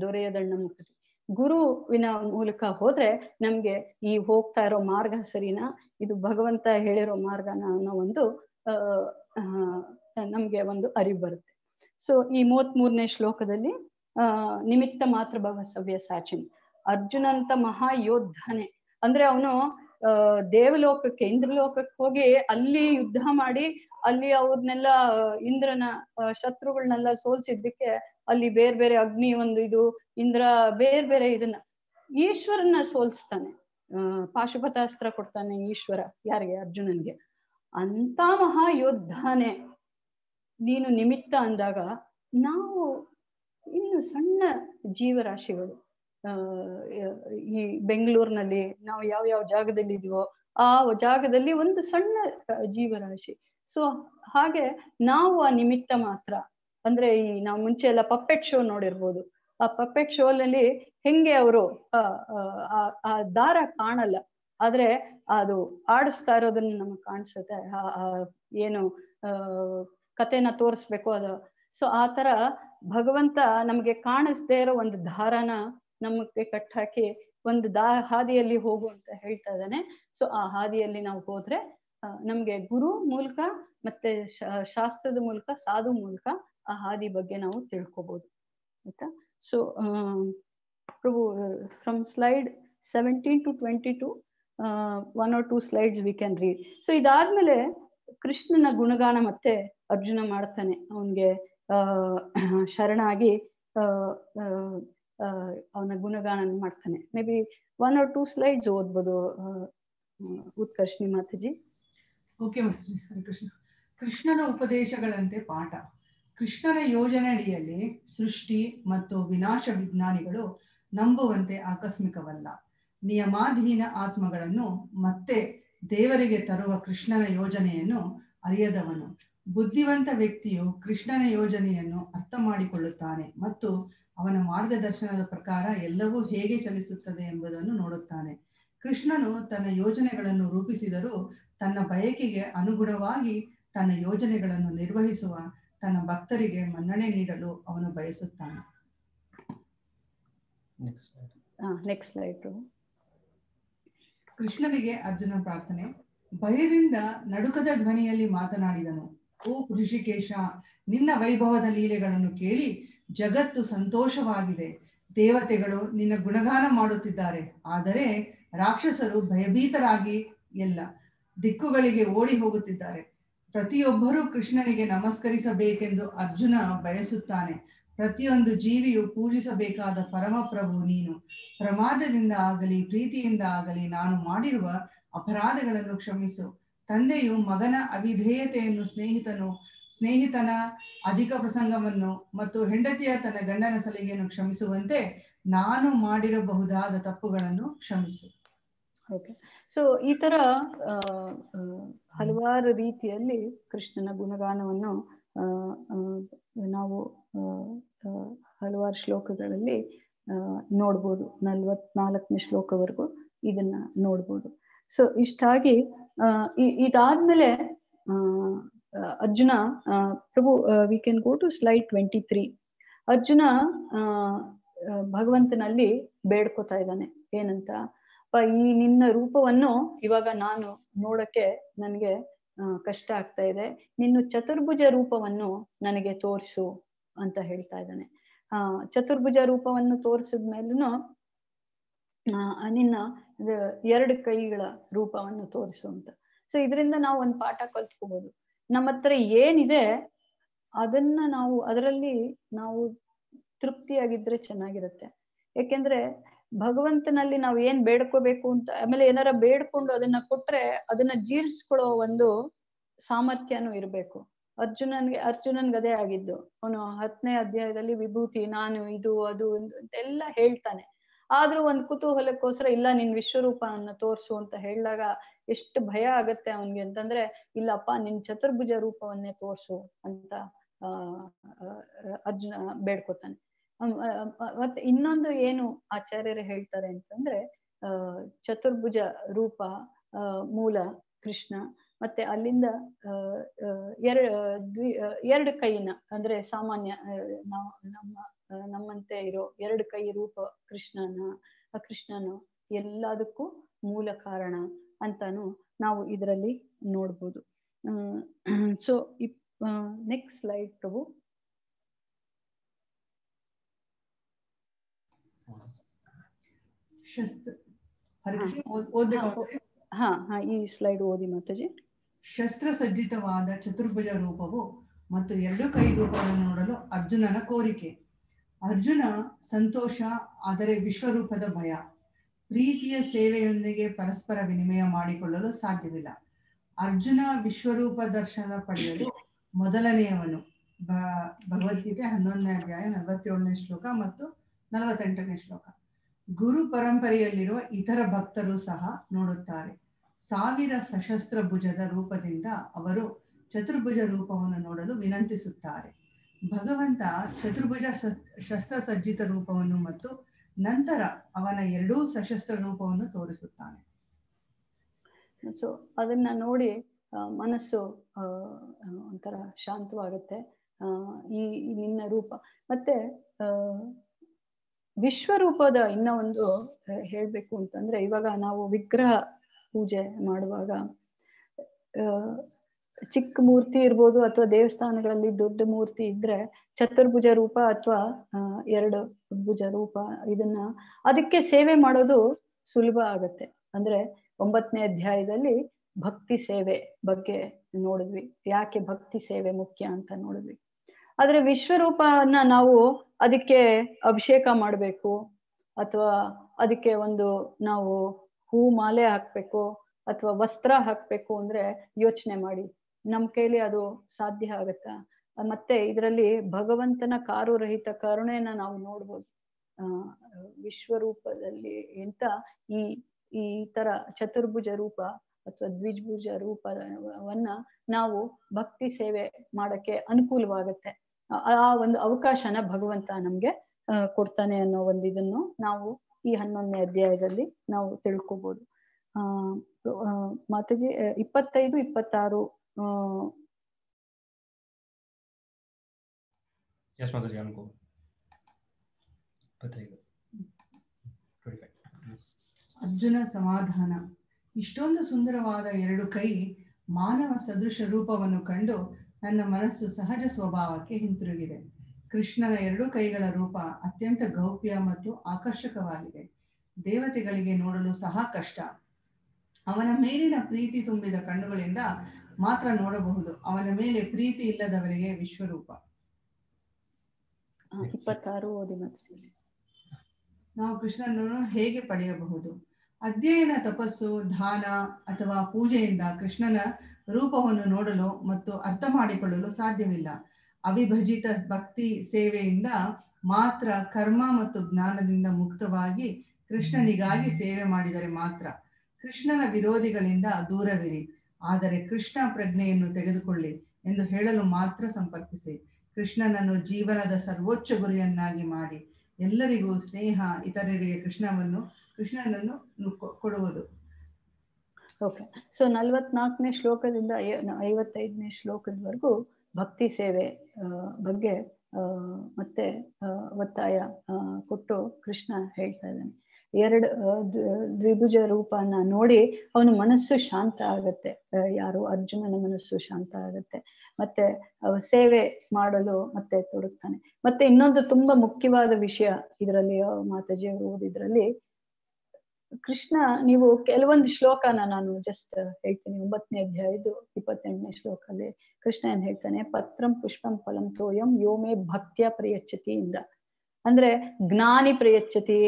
ದೊರೆಯದಣ್ಣ ಮುಕ್ತಿ. ಗುರುವಿನ ಮೂಲಕ ಹೋದ್ರೆ ನಮ್ಗೆ ಈ ಹೋಗ್ತಾ ಇರೋ ಮಾರ್ಗ ಸರಿನಾ, ಇದು ಭಗವಂತ ಹೇಳಿರೋ ಮಾರ್ಗನ ಅನ್ನೋ ಒಂದು ನಮ್ಗೆ ಒಂದು ಅರಿವು ಬರುತ್ತೆ. ಸೊ ಈ 33ನೇ ಶ್ಲೋಕದಲ್ಲಿ ನಿಮಿತ್ತ ಮಾತ್ರ ಭವ ಸವ್ಯ ಸಾಚಿನ್, ಅರ್ಜುನ ಅಂತ ಮಹಾಯೋಧನೆ ಅಂದ್ರೆ ಅವನು ದೇವಲೋಕಕ್ಕೆ ಇಂದ್ರಲೋಕಕ್ಕೆ ಹೋಗಿ ಅಲ್ಲಿ ಯುದ್ಧ ಮಾಡಿ ಅಲ್ಲಿ ಅವ್ರನ್ನೆಲ್ಲ ಇಂದ್ರನ ಶತ್ರುಗಳನ್ನೆಲ್ಲ ಸೋಲ್ಸಿದ್ದಕ್ಕೆ ಅಲ್ಲಿ ಬೇರೆ ಬೇರೆ ಅಗ್ನಿ ಒಂದು ಇದು ಇಂದ್ರ ಬೇರೆ ಬೇರೆ ಇದನ್ನ ಈಶ್ವರನ ಸೋಲ್ಸ್ತಾನೆ. ಪಾಶುಪತಾಸ್ತ್ರ ಕೊಡ್ತಾನೆ ಈಶ್ವರ ಯಾರಿಗೆ, ಅರ್ಜುನನ್ಗೆ. ಅಂತ ಮಹಾಯೋಧನೆ ನೀನು ನಿಮಿತ್ತ ಅಂದಾಗ ನಾವು ಇನ್ನು ಸಣ್ಣ ಜೀವರಾಶಿಗಳು, ಈ ಬೆಂಗಳೂರಿನಲ್ಲಿ ನಾವು ಯಾವ ಜಾಗದಲ್ಲಿ ಇದೀವೋ ಆ ಜಾಗದಲ್ಲಿ ಒಂದು ಸಣ್ಣ ಜೀವರಾಶಿ. ಸೊ ಹಾಗೆ ನಾವು ಆ ನಿಮಿತ್ತ ಮಾತ್ರ. ಅಂದ್ರೆ ಈ ನಾವು ಮುಂಚೆ ಎಲ್ಲ ಪಪ್ಪೆಟ್ ಶೋ ನೋಡಿರ್ಬೋದು. ಆ ಪಪ್ಪೆಟ್ ಶೋನಲ್ಲಿ ಹೆಂಗೆ ಅವರು ಆ ದಾರ ಕಾಣಲ್ಲ, ಆದ್ರೆ ಅದು ಆಡಿಸ್ತಾ ಇರೋದನ್ನ ನಮಗ್ ಕಾಣಿಸುತ್ತೆ. ಏನು ಕಥೆನ ತೋರಿಸ್ಬೇಕು ಅದು. ಸೊ ಆ ತರ ಭಗವಂತ ನಮ್ಗೆ ಕಾಣಿಸ್ದೇ ಇರೋ ಒಂದು ದಾರನ ನಮಗೆ ಕಟ್ಟಾಕಿ ಒಂದು ಹಾದಿಯಲ್ಲಿ ಹೋಗು ಅಂತ ಹೇಳ್ತಾ ಇದ್ದಾನೆ. ಸೊ ಆ ಹಾದಿಯಲ್ಲಿ ನಾವು ಹೋದ್ರೆ ನಮ್ಗೆ ಗುರು ಮೂಲಕ ಮತ್ತೆ ಶಾಸ್ತ್ರದ ಮೂಲಕ ಸಾಧು ಮೂಲಕ ಆ ಹಾದಿ ಬಗ್ಗೆ ನಾವು ತಿಳ್ಕೊಬಹುದು ಆಯ್ತಾ. So Prabhu from slide 17 to 22 1 or 2 slides we can read. So ಇದಾದ್ಮೇಲೆ ಕೃಷ್ಣನ ಗುಣಗಾನ ಮತ್ತೆ ಅರ್ಜುನ ಮಾಡ್ತಾನೆ. ಅವನ್ಗೆ ಶರಣಾಗಿ ಅವನ ಗುಣಗಾನ ಮಾಡ್ತಾನೆ. ಮೇ ಬಿ 1 or 2 slides ಓದ್ಬೋದು ಉತ್ಕರ್ಷಿಣಿ ಮಾತಾಜಿ. ಓಕೆ ಮಾತಾಜಿ. ಹರೇ ಕೃಷ್ಣ. ಕೃಷ್ಣನ ಉಪದೇಶಗಳಂತೆ ಪಾಠ. ಕೃಷ್ಣನ ಯೋಜನೆಯಡಿಯಲ್ಲಿ ಸೃಷ್ಟಿ ಮತ್ತು ವಿನಾಶ ವಿಜ್ಞಾನಿಗಳು ನಂಬುವಂತೆ ಆಕಸ್ಮಿಕವಲ್ಲ. ನಿಯಮಾಧೀನ ಆತ್ಮಗಳನ್ನು ಮತ್ತೆ ದೇವರಿಗೆ ತರುವ ಕೃಷ್ಣನ ಯೋಜನೆಯನ್ನು ಅರಿಯದವನು. ಬುದ್ಧಿವಂತ ವ್ಯಕ್ತಿಯು ಕೃಷ್ಣನ ಯೋಜನೆಯನ್ನು ಅರ್ಥ ಮಾಡಿಕೊಳ್ಳುತ್ತಾನೆ ಮತ್ತು ಅವನ ಮಾರ್ಗದರ್ಶನದ ಪ್ರಕಾರ ಎಲ್ಲವೂ ಹೇಗೆ ಚಲಿಸುತ್ತದೆ ಎಂಬುದನ್ನು ನೋಡುತ್ತಾನೆ. ಕೃಷ್ಣನು ತನ್ನ ಯೋಜನೆಗಳನ್ನು ರೂಪಿಸಿದರೂ ತನ್ನ ಬಯಕೆಗೆ ಅನುಗುಣವಾಗಿ ತನ್ನ ಯೋಜನೆಗಳನ್ನು ನಿರ್ವಹಿಸುವ ತನ್ನ ಭಕ್ತರಿಗೆ ಮನ್ನಣೆ ನೀಡಲು ಅವನು ಬಯಸುತ್ತಾನೆ. Next slide. ಕೃಷ್ಣನಿಗೆ ಅರ್ಜುನ ಪ್ರಾರ್ಥನೆ. ಭಯದಿಂದ ನಡುಕದ ಧ್ವನಿಯಲ್ಲಿ ಮಾತನಾಡಿದನು. ಓ ಋಷಿಕೇಶ, ನಿನ್ನ ವೈಭವದ ಲೀಲೆಗಳನ್ನು ಕೇಳಿ ಜಗತ್ತು ಸಂತೋಷವಾಗಿದೆ. ದೇವತೆಗಳು ನಿನ್ನ ಗುಣಗಾನ ಮಾಡುತ್ತಿದ್ದಾರೆ, ಆದರೆ ರಾಕ್ಷಸರು ಭಯಭೀತರಾಗಿ ಎಲ್ಲ ದಿಕ್ಕುಗಳಿಗೆ ಓಡಿ ಹೋಗುತ್ತಿದ್ದಾರೆ. ಪ್ರತಿಯೊಬ್ಬರೂ ಕೃಷ್ಣನಿಗೆ ನಮಸ್ಕರಿಸಬೇಕೆಂದು ಅರ್ಜುನ ಬಯಸುತ್ತಾನೆ. ಪ್ರತಿಯೊಂದು ಜೀವಿಯು ಪೂಜಿಸಬೇಕಾದ ಪರಮಪ್ರಭು ನೀನು. ಪ್ರಮಾದದಿಂದ ಆಗಲಿ ಪ್ರೀತಿಯಿಂದ ಆಗಲಿ ನಾನು ಮಾಡಿರುವ ಅಪರಾಧಗಳನ್ನು ಕ್ಷಮಿಸು. ತಂದೆಯು ಮಗನ ಅವಿಧೇಯತೆಯನ್ನು, ಸ್ನೇಹಿತನ ಅಧಿಕ ಪ್ರಸಂಗವನ್ನು ಮತ್ತು ಹೆಂಡತಿಯ ತನ್ನ ಗಂಡನ ಸಲಿಗೆಯನ್ನು ಕ್ಷಮಿಸುವಂತೆ ನಾನು ಮಾಡಿರಬಹುದಾದ ತಪ್ಪುಗಳನ್ನು ಕ್ಷಮಿಸು. ಓಕೆ. ಸೊ ಈ ತರ ಹಲವಾರು ರೀತಿಯಲ್ಲಿ ಕೃಷ್ಣನ ಗುಣಗಾನವನ್ನು ನಾವು ಹಲವಾರು ಶ್ಲೋಕಗಳಲ್ಲಿ ನೋಡ್ಬೋದು. 44ನೇ ಶ್ಲೋಕವರೆಗೂ ಇದನ್ನ ನೋಡ್ಬೋದು. ಸೊ ಇಷ್ಟಾಗಿ ಇದಾದ್ಮೇಲೆ Arjuna Prabhu we can go to slide 23. Arjuna ಭಗವಂತನಲ್ಲಿ ಬೇಡ್ಕೋತಾ ಇದ್ದಾನೆ. ಏನಂತ, ಈ ನಿನ್ನ ರೂಪವನ್ನು ಇವಾಗ ನಾನು ನೋಡಕ್ಕೆ ನನಗೆ ಕಷ್ಟ ಆಗ್ತಾ ಇದೆ, ನಿನ್ನ ಚತುರ್ಭುಜ ರೂಪವನ್ನು ನನಗೆ ತೋರಿಸು ಅಂತ ಹೇಳ್ತಾ ಇದ್ದಾನೆ. ಚತುರ್ಭುಜ ರೂಪವನ್ನು ತೋರಿಸಿದ್ಮೇಲೂ ನಿನ್ನ ಎರಡು ಕೈಗಳ ರೂಪವನ್ನು ತೋರಿಸು ಅಂತ. ಸೊ ಇದರಿಂದ ನಾವು ಒಂದು ಪಾಠ ಕಲ್ತ್ಕೋಬಹುದು. ನಮ್ಮ ಹತ್ರ ಏನಿದೆ ಅದನ್ನ ನಾವು ಅದರಲ್ಲಿ ನಾವು ತೃಪ್ತಿಯಾಗಿದ್ರೆ ಚೆನ್ನಾಗಿರುತ್ತೆ. ಯಾಕೆಂದ್ರೆ ಭಗವಂತನಲ್ಲಿ ನಾವು ಏನ್ ಬೇಡ್ಕೋಬೇಕು ಅಂತ, ಆಮೇಲೆ ಏನಾರ ಬೇಡ್ಕೊಂಡು ಅದನ್ನ ಕೊಟ್ರೆ ಅದನ್ನ ಜೀರ್ಸ್ಕೊಳ್ಳೋ ಒಂದು ಸಾಮರ್ಥ್ಯನೂ ಇರ್ಬೇಕು. ಅರ್ಜುನನ್ಗೆ ಅದೇ ಆಗಿದ್ದು. ಅವನು 10ನೇ ಅಧ್ಯಾಯದಲ್ಲಿ ವಿಭೂತಿ, ನಾನು ಇದು ಅದು ಅಂತೆಲ್ಲ ಹೇಳ್ತಾನೆ. ಆದ್ರೂ ಒಂದು ಕುತೂಹಲಕ್ಕೋಸ್ಕರ ಇಲ್ಲ ನಿನ್ ವಿಶ್ವರೂಪವನ್ನು ತೋರ್ಸು ಅಂತ ಹೇಳಿದಾಗ ಎಷ್ಟು ಭಯ ಆಗತ್ತೆ ಅವನ್ಗೆ ಅಂತಂದ್ರೆ, ಇಲ್ಲಪ್ಪ ನಿನ್ ಚತುರ್ಭುಜ ರೂಪವನ್ನೇ ತೋರ್ಸು ಅಂತ ಅರ್ಜುನ ಬೇಡ್ಕೊತಾನೆ. ಮತ್ತೆ ಇನ್ನೊಂದು ಏನು ಆಚಾರ್ಯರು ಹೇಳ್ತಾರೆ ಅಂತಂದ್ರೆ, ಚತುರ್ಭುಜ ರೂಪ ಮೂಲ ಕೃಷ್ಣ, ಮತ್ತೆ ಅಲ್ಲಿಂದ ಎರಡು ಕೈನ ಅಂದ್ರೆ ಸಾಮಾನ್ಯ ನಮ್ಮಂತೆ ಇರೋ ಎರಡು ಕೈ ರೂಪ ಕೃಷ್ಣನು ಎಲ್ಲದಕ್ಕೂ ಮೂಲ ಕಾರಣ ಅಂತಾನು ನಾವು ಇದರಲ್ಲಿ ನೋಡ್ಬೋದು. ಸೊ ನೆಕ್ಸ್ಟ್ ಸ್ಲೈಡ್ ಪ್ರಭು. ಈ ಸ್ಲೈಡ್ ಓದಿ ಮಾತಾಜಿ. ಶಸ್ತ್ರಸಜ್ಜಿತವಾದ ಚತುರ್ಭುಜ ರೂಪವು ಮತ್ತು ಎರಡು ಕೈ ರೂಪವನ್ನು ನೋಡಲು ಅರ್ಜುನನ ಕೋರಿಕೆ. ಅರ್ಜುನ ಸಂತೋಷ, ಆದರೆ ವಿಶ್ವರೂಪದ ಭಯ. ಪ್ರೀತಿಯ ಸೇವೆಯೊಂದಿಗೆ ಪರಸ್ಪರ ವಿನಿಮಯ ಮಾಡಿಕೊಳ್ಳಲು ಸಾಧ್ಯವಿಲ್ಲ. ಅರ್ಜುನ ವಿಶ್ವರೂಪ ದರ್ಶನ ಪಡೆಯಲು ಮೊದಲನೆಯವನು. ಭಗವದ್ಗೀತೆ 11ನೇ ಅಧ್ಯಾಯ 47ನೇ ಶ್ಲೋಕ ಮತ್ತು 48ನೇ ಶ್ಲೋಕ. ಗುರು ಪರಂಪರೆಯಲ್ಲಿರುವ ಇತರ ಭಕ್ತರು ಸಹ ನೋಡುತ್ತಾರೆ. 1000 ಸಶಸ್ತ್ರ ಭುಜದ ರೂಪದಿಂದ ಅವರು ಚತುರ್ಭುಜ ರೂಪವನ್ನು ನೋಡಲು ವಿನಂತಿಸುತ್ತಾರೆ. ಭಗವಂತ ಚತುರ್ಭುಜ ಶಸ್ತ್ರಸಜ್ಜಿತ ರೂಪವನ್ನು ಮತ್ತು ನಂತರ ಅವನ ಎರಡೂ ಸಶಸ್ತ್ರ ರೂಪವನ್ನು ತೋರಿಸುತ್ತಾನೆ. ಸೊ ಅದನ್ನ ನೋಡಿ ಮನಸ್ಸು ಒಂಥರ ಶಾಂತವಾಗುತ್ತೆ. ಈ ನಿನ್ನ ರೂಪ ಮತ್ತೆ ವಿಶ್ವರೂಪದ ಇನ್ನ ಒಂದು ಹೇಳ್ಬೇಕು ಅಂತಂದ್ರೆ, ಇವಾಗ ನಾವು ವಿಗ್ರಹ ಪೂಜೆ ಮಾಡುವಾಗ ಚಿಕ್ಕ ಮೂರ್ತಿ ಇರ್ಬೋದು ಅಥವಾ ದೇವಸ್ಥಾನಗಳಲ್ಲಿ ದೊಡ್ಡ ಮೂರ್ತಿ ಇದ್ರೆ ಚತುರ್ಭುಜ ರೂಪ ಅಥವಾ ಎರಡು ಭುಜ ರೂಪ ಇದನ್ನ ಅದಕ್ಕೆ ಸೇವೆ ಮಾಡೋದು ಸುಲಭ ಆಗತ್ತೆ. ಅಂದ್ರೆ 9ನೇ ಅಧ್ಯಾಯದಲ್ಲಿ ಭಕ್ತಿ ಸೇವೆ ಬಗ್ಗೆ ನೋಡಿದ್ವಿ, ಯಾಕೆ ಭಕ್ತಿ ಸೇವೆ ಮುಖ್ಯ ಅಂತ ನೋಡಿದ್ವಿ. ಆದ್ರೆ ವಿಶ್ವರೂಪನ ನಾವು ಅದಕ್ಕೆ ಅಭಿಷೇಕ ಮಾಡಬೇಕು ಅಥವಾ ಅದಕ್ಕೆ ಒಂದು ನಾವು ಹೂ ಮಾಲೆ ಹಾಕ್ಬೇಕು ಅಥವಾ ವಸ್ತ್ರ ಹಾಕ್ಬೇಕು ಅಂದ್ರೆ ಯೋಚನೆ ಮಾಡಿ, ನಮ್ ಕೈಲಿ ಅದು ಸಾಧ್ಯ ಆಗತ್ತಾ? ಮತ್ತೆ ಇದರಲ್ಲಿ ಭಗವಂತನ ಕಾರುರಹಿತ ಕರುಣೆನ ನಾವು ನೋಡ್ಬೋದು. ವಿಶ್ವರೂಪದಲ್ಲಿ ಅಂತ ಈ ತರ ಚತುರ್ಭುಜ ರೂಪ ಅಥವಾ ದ್ವಿಜಭುಜ ರೂಪವನ್ನ ನಾವು ಭಕ್ತಿ ಸೇವೆ ಮಾಡಕ್ಕೆ ಅನುಕೂಲವಾಗತ್ತೆ. ಆ ಒಂದು ಅವಕಾಶನ ಭಗವಂತ ನಮ್ಗೆ ಕೊಡ್ತಾನೆ ಅನ್ನೋ ಒಂದು ಇದನ್ನು ನಾವು ಈ 11ನೇ ಅಧ್ಯಾಯದಲ್ಲಿ ನಾವು ತಿಳ್ಕೊಬಹುದು. Mataji 25, 26 Yes, Mataji, Anko. 25. Arjuna ಸಮಾಧಾನ. ಇಷ್ಟೊಂದು ಸುಂದರವಾದ ಎರಡು ಕೈ ಮಾನವ ಸದೃಶ ರೂಪವನ್ನು ಕಂಡು ನನ್ನ ಮನಸ್ಸು ಸಹಜ ಸ್ವಭಾವಕ್ಕೆ ಹಿಂತಿರುಗಿದೆ. ಕೃಷ್ಣನ ಎರಡು ಕೈಗಳ ರೂಪ ಅತ್ಯಂತ ಗೌಪ್ಯ ಮತ್ತು ಆಕರ್ಷಕವಾಗಿದೆ. ದೇವತೆಗಳಿಗೆ ನೋಡಲು ಸಹ ಕಷ್ಟ. ಅವನ ಮೇಲಿನ ಪ್ರೀತಿ ತುಂಬಿದ ಕಣ್ಣುಗಳಿಂದ ಮಾತ್ರ ನೋಡಬಹುದು. ಅವನ ಮೇಲೆ ಪ್ರೀತಿ ಇಲ್ಲದವರಿಗೆ ವಿಶ್ವರೂಪ. 26 ಓದಿ ಮತ್ತೆ. ನಾವು ಕೃಷ್ಣನನ್ನು ಹೇಗೆ ಪಡೆಯಬಹುದು? ಅಧ್ಯಯನ, ತಪಸ್ಸು, ದಾನ ಅಥವಾ ಪೂಜೆಯಿಂದ ಕೃಷ್ಣನ ರೂಪವನ್ನು ನೋಡಲು ಮತ್ತು ಅರ್ಥ ಮಾಡಿಕೊಳ್ಳಲು ಸಾಧ್ಯವಿಲ್ಲ. ಅವಿಭಜಿತ ಭಕ್ತಿ ಸೇವೆಯಿಂದ ಮಾತ್ರ, ಕರ್ಮ ಮತ್ತು ಜ್ಞಾನದಿಂದ ಮುಕ್ತವಾಗಿ ಕೃಷ್ಣನಿಗಾಗಿ ಸೇವೆ ಮಾಡಿದರೆ ಮಾತ್ರ. ಕೃಷ್ಣನ ವಿರೋಧಿಗಳಿಂದ ದೂರವಿರಿ, ಆದರೆ ಕೃಷ್ಣ ಪ್ರಜ್ಞೆಯನ್ನು ತೆಗೆದುಕೊಳ್ಳಿ ಎಂದು ಹೇಳಲು ಮಾತ್ರ ಸಂಪರ್ಕಿಸಿ. ಕೃಷ್ಣನನ್ನು ಜೀವನದ ಸರ್ವೋಚ್ಚ ಗುರಿಯನ್ನಾಗಿ ಮಾಡಿ ಎಲ್ಲರಿಗೂ ಸ್ನೇಹ, ಇತರರಿಗೆ ಕೃಷ್ಣನನ್ನು ಕೊಡುವುದು. ಓಕೆ. ಸೊ 44ನೇ ಶ್ಲೋಕದಿಂದ 55ನೇ ಶ್ಲೋಕದವರೆಗೂ ಭಕ್ತಿ ಸೇವೆ ಬಗ್ಗೆ ಮತ್ತೆ ಒತ್ತಾಯ ಕೊಟ್ಟು ಕೃಷ್ಣ ಹೇಳ್ತಾ ಇದ್ದಾನೆ. ಎರಡು ದ್ವಿಭುಜ ರೂಪನ ನೋಡಿ ಅವನ ಮನಸ್ಸು ಶಾಂತ ಆಗತ್ತೆ. ಯಾರು ಅರ್ಜುನನ ಮನಸ್ಸು ಶಾಂತ ಆಗತ್ತೆ. ಮತ್ತೆ ಸೇವೆ ಮಾಡಲು ಮತ್ತೆ ತೊಡಗ್ತಾನೆ. ಮತ್ತೆ ಇನ್ನೊಂದು ತುಂಬಾ ಮುಖ್ಯವಾದ ವಿಷಯ ಇದರಲ್ಲಿ ಮಾತಾಜಿ ಅವರು ಓದಿದ್ರಲ್ಲಿ, ಕೃಷ್ಣ, ನೀವು ಕೆಲವೊಂದು ಶ್ಲೋಕನ ನಾನು ಜಸ್ಟ್ ಹೇಳ್ತೀನಿ. 9ನೇ ಅಧ್ಯಾಯದ್ದು 28ನೇ ಶ್ಲೋಕಲ್ಲಿ ಕೃಷ್ಣ ಏನ್ ಹೇಳ್ತಾನೆ, ಪತ್ರಂ ಪುಷ್ಪಂ ಫಲಂ ತೋಯಂ ಯೋಮೇ ಭಕ್ತ್ಯ ಪ್ರಯಚ್ಛತಿ ಇಂದ. ಅಂದ್ರೆ ಜ್ಞಾನಿ ಪ್ರಯಚ್ಛತಿ,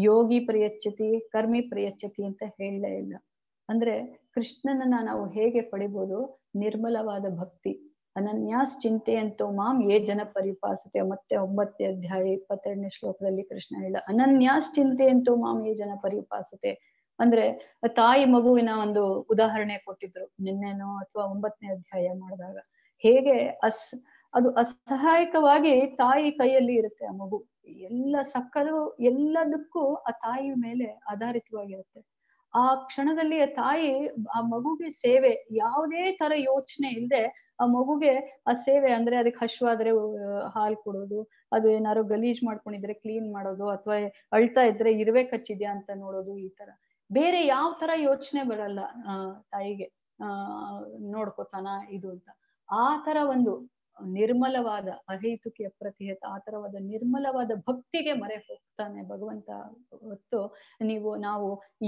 ಯೋಗಿ ಪ್ರಯಚ್ಛತಿ, ಕರ್ಮಿ ಪ್ರಯಚ್ಛತಿ ಅಂತ ಹೇಳಲೇ ಇಲ್ಲ. ಅಂದ್ರೆ ಕೃಷ್ಣನನ್ನ ನಾವು ಹೇಗೆ ಪಡಿಬೋದು? ನಿರ್ಮಲವಾದ ಭಕ್ತಿ. ಅನನ್ಯಾಸ್ ಚಿಂತೆಯಂತೋ ಮಾಂ ಯೇ ಜನ ಪರಿಪಾಸತೆ. ಮತ್ತೆ 9ನೇ ಅಧ್ಯಾಯ 22ನೇ ಶ್ಲೋಕದಲ್ಲಿ ಕೃಷ್ಣ ಹೇಳ, ಅನನ್ಯಾಸ್ ಚಿಂತೆಯಂತೋ ಮಾಂ ಯೇ ಜನ ಪರಿಪಾಸತೆ. ಅಂದ್ರೆ ತಾಯಿ ಮಗುವಿನ ಒಂದು ಉದಾಹರಣೆ ಕೊಟ್ಟಿದ್ರು ನಿನ್ನೆನೋ ಅಥವಾ 9ನೇ ಅಧ್ಯಾಯ ಮಾಡಿದಾಗ. ಹೇಗೆ ಅದು ಅಸಹಾಯಕವಾಗಿ ತಾಯಿ ಕೈಯಲ್ಲಿ ಇರುತ್ತೆ ಆ ಮಗು. ಎಲ್ಲ ಸಕ್ಕಲು ಎಲ್ಲದಕ್ಕೂ ಆ ತಾಯಿ ಮೇಲೆ ಆಧಾರಿತವಾಗಿರುತ್ತೆ. ಆ ಕ್ಷಣದಲ್ಲಿ ಆ ತಾಯಿ ಆ ಮಗುಗೆ ಸೇವೆ, ಯಾವುದೇ ತರ ಯೋಚನೆ ಇಲ್ಲದೆ ಆ ಮಗುಗೆ ಆ ಸೇವೆ, ಅಂದ್ರೆ ಅದಕ್ಕೆ ಹಶ್ವಾದ್ರೆ ಹಾಲು ಕೊಡೋದು, ಅದು ಏನಾದ್ರು ಗಲೀಜ್ ಮಾಡ್ಕೊಂಡಿದ್ರೆ ಕ್ಲೀನ್ ಮಾಡೋದು, ಅಥವಾ ಅಳ್ತಾ ಇದ್ರೆ ಇರುವೆ ಕಚ್ಚಿದ್ಯಾ ಅಂತ ನೋಡೋದು, ಈ ತರ ಬೇರೆ ಯಾವ ತರ ಯೋಚನೆ ಬರಲ್ಲ ತಾಯಿಗೆ. ನೋಡ್ಕೋತಾನ ಇದು ಅಂತ. ಆ ತರ ಒಂದು ನಿರ್ಮಲವಾದ ಅಹೈತುಕಿ ಅಪ್ರತಿಹತ, ಆ ತರವಾದ ನಿರ್ಮಲವಾದ ಭಕ್ತಿಗೆ ಮರೆ ಹೋಗ್ತಾನೆ ಭಗವಂತ. ಹೊತ್ತು ನಾವು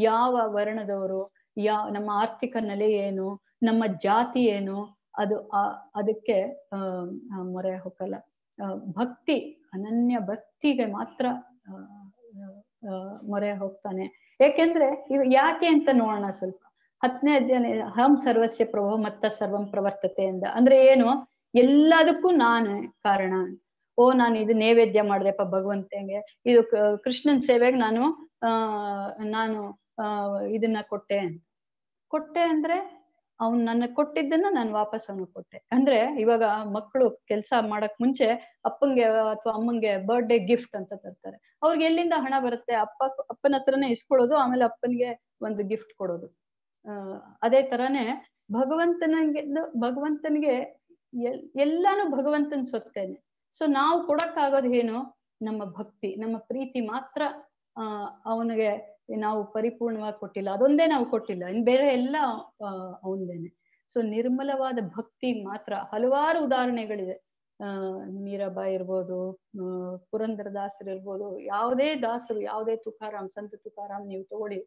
ಯಾವ ವರ್ಣದವರು, ನಮ್ಮ ಆರ್ಥಿಕ ನೆಲೆ ಏನು, ನಮ್ಮ ಜಾತಿ ಏನು, ಅದಕ್ಕೆ ಮೊರೆ ಹೋಗಲ್ಲ. ಭಕ್ತಿ, ಅನನ್ಯ ಭಕ್ತಿಗೆ ಮಾತ್ರ ಮೊರೆ ಹೋಗ್ತಾನೆ. ಯಾಕೆಂದ್ರೆ ಯಾಕೆ ಅಂತ ನೋಡೋಣ ಸ್ವಲ್ಪ. 10ನೇ ಅಧ್ಯಾಯ ಹಂ ಸರ್ವಸ್ಯ ಪ್ರಭೋ ಮತ್ತ ಸರ್ವಂ ಪ್ರವರ್ತತೆ ಅಂದ. ಅಂದ್ರೆ ಏನು? ಎಲ್ಲದಕ್ಕೂ ನಾನು ಕಾರಣ. ನಾನು ಇದು ನೈವೇದ್ಯ ಮಾಡ್ದೆಪ್ಪ ಭಗವಂತಂಗೆ, ಇದು ಕೃಷ್ಣನ್ ಸೇವೆಗೆ ನಾನು ಇದನ್ನ ಕೊಟ್ಟೆ ಅಂದ್ರೆ ಅವ್ನು ನನ್ನ ಕೊಟ್ಟಿದ್ದನ್ನ ನಾನು ವಾಪಸ್ ಅವನಿಗೆ ಕೊಟ್ಟೆ. ಅಂದ್ರೆ ಇವಾಗ ಮಕ್ಕಳು ಕೆಲಸ ಮಾಡಕ್ ಮುಂಚೆ ಅಪ್ಪಂಗೆ ಅಥವಾ ಅಮ್ಮಂಗೆ ಬರ್ಡೇ ಗಿಫ್ಟ್ ಅಂತ ತರ್ತಾರೆ. ಅವ್ರಿಗೆ ಎಲ್ಲಿಂದ ಹಣ ಬರುತ್ತೆ? ಅಪ್ಪನ ಹತ್ರನೇ ಇಸ್ಕೊಳ್ಳೋದು, ಆಮೇಲೆ ಅಪ್ಪನಿಗೆ ಒಂದು ಗಿಫ್ಟ್ ಕೊಡೋದು. ಅದೇ ತರಾನೇ ಭಗವಂತನಿಗೆ ಎಲ್ಲಾನು ಭಗವಂತನ ಸೊತ್ತೇನೆ. ಸೊ ನಾವು ಕೊಡಕ್ಕಾಗೋದು ಏನು? ನಮ್ಮ ಭಕ್ತಿ, ನಮ್ಮ ಪ್ರೀತಿ ಮಾತ್ರ ಅವನಿಗೆ ನಾವು ಪರಿಪೂರ್ಣವಾಗಿ ಕೊಟ್ಟಿಲ್ಲ. ಅದೊಂದೇ ನಾವು ಕೊಟ್ಟಿಲ್ಲ, ಇನ್ ಬೇರೆ ಎಲ್ಲ ಅವನದೇನೆ. ಸೊ ನಿರ್ಮಲವಾದ ಭಕ್ತಿ ಮಾತ್ರ ಹಲವಾರು ಉದಾಹರಣೆಗಳಿದೆ. ಮೀರಾಬಾಯಿ ಇರ್ಬೋದು, ಪುರಂದರದಾಸರು ಇರ್ಬೋದು, ಯಾವುದೇ ದಾಸರು, ಯಾವುದೇ ತುಕಾರಾಮ್, ಸಂತ ತುಕಾರಾಮ್ ನೀವು ತಗೊಳ್ಳಿ,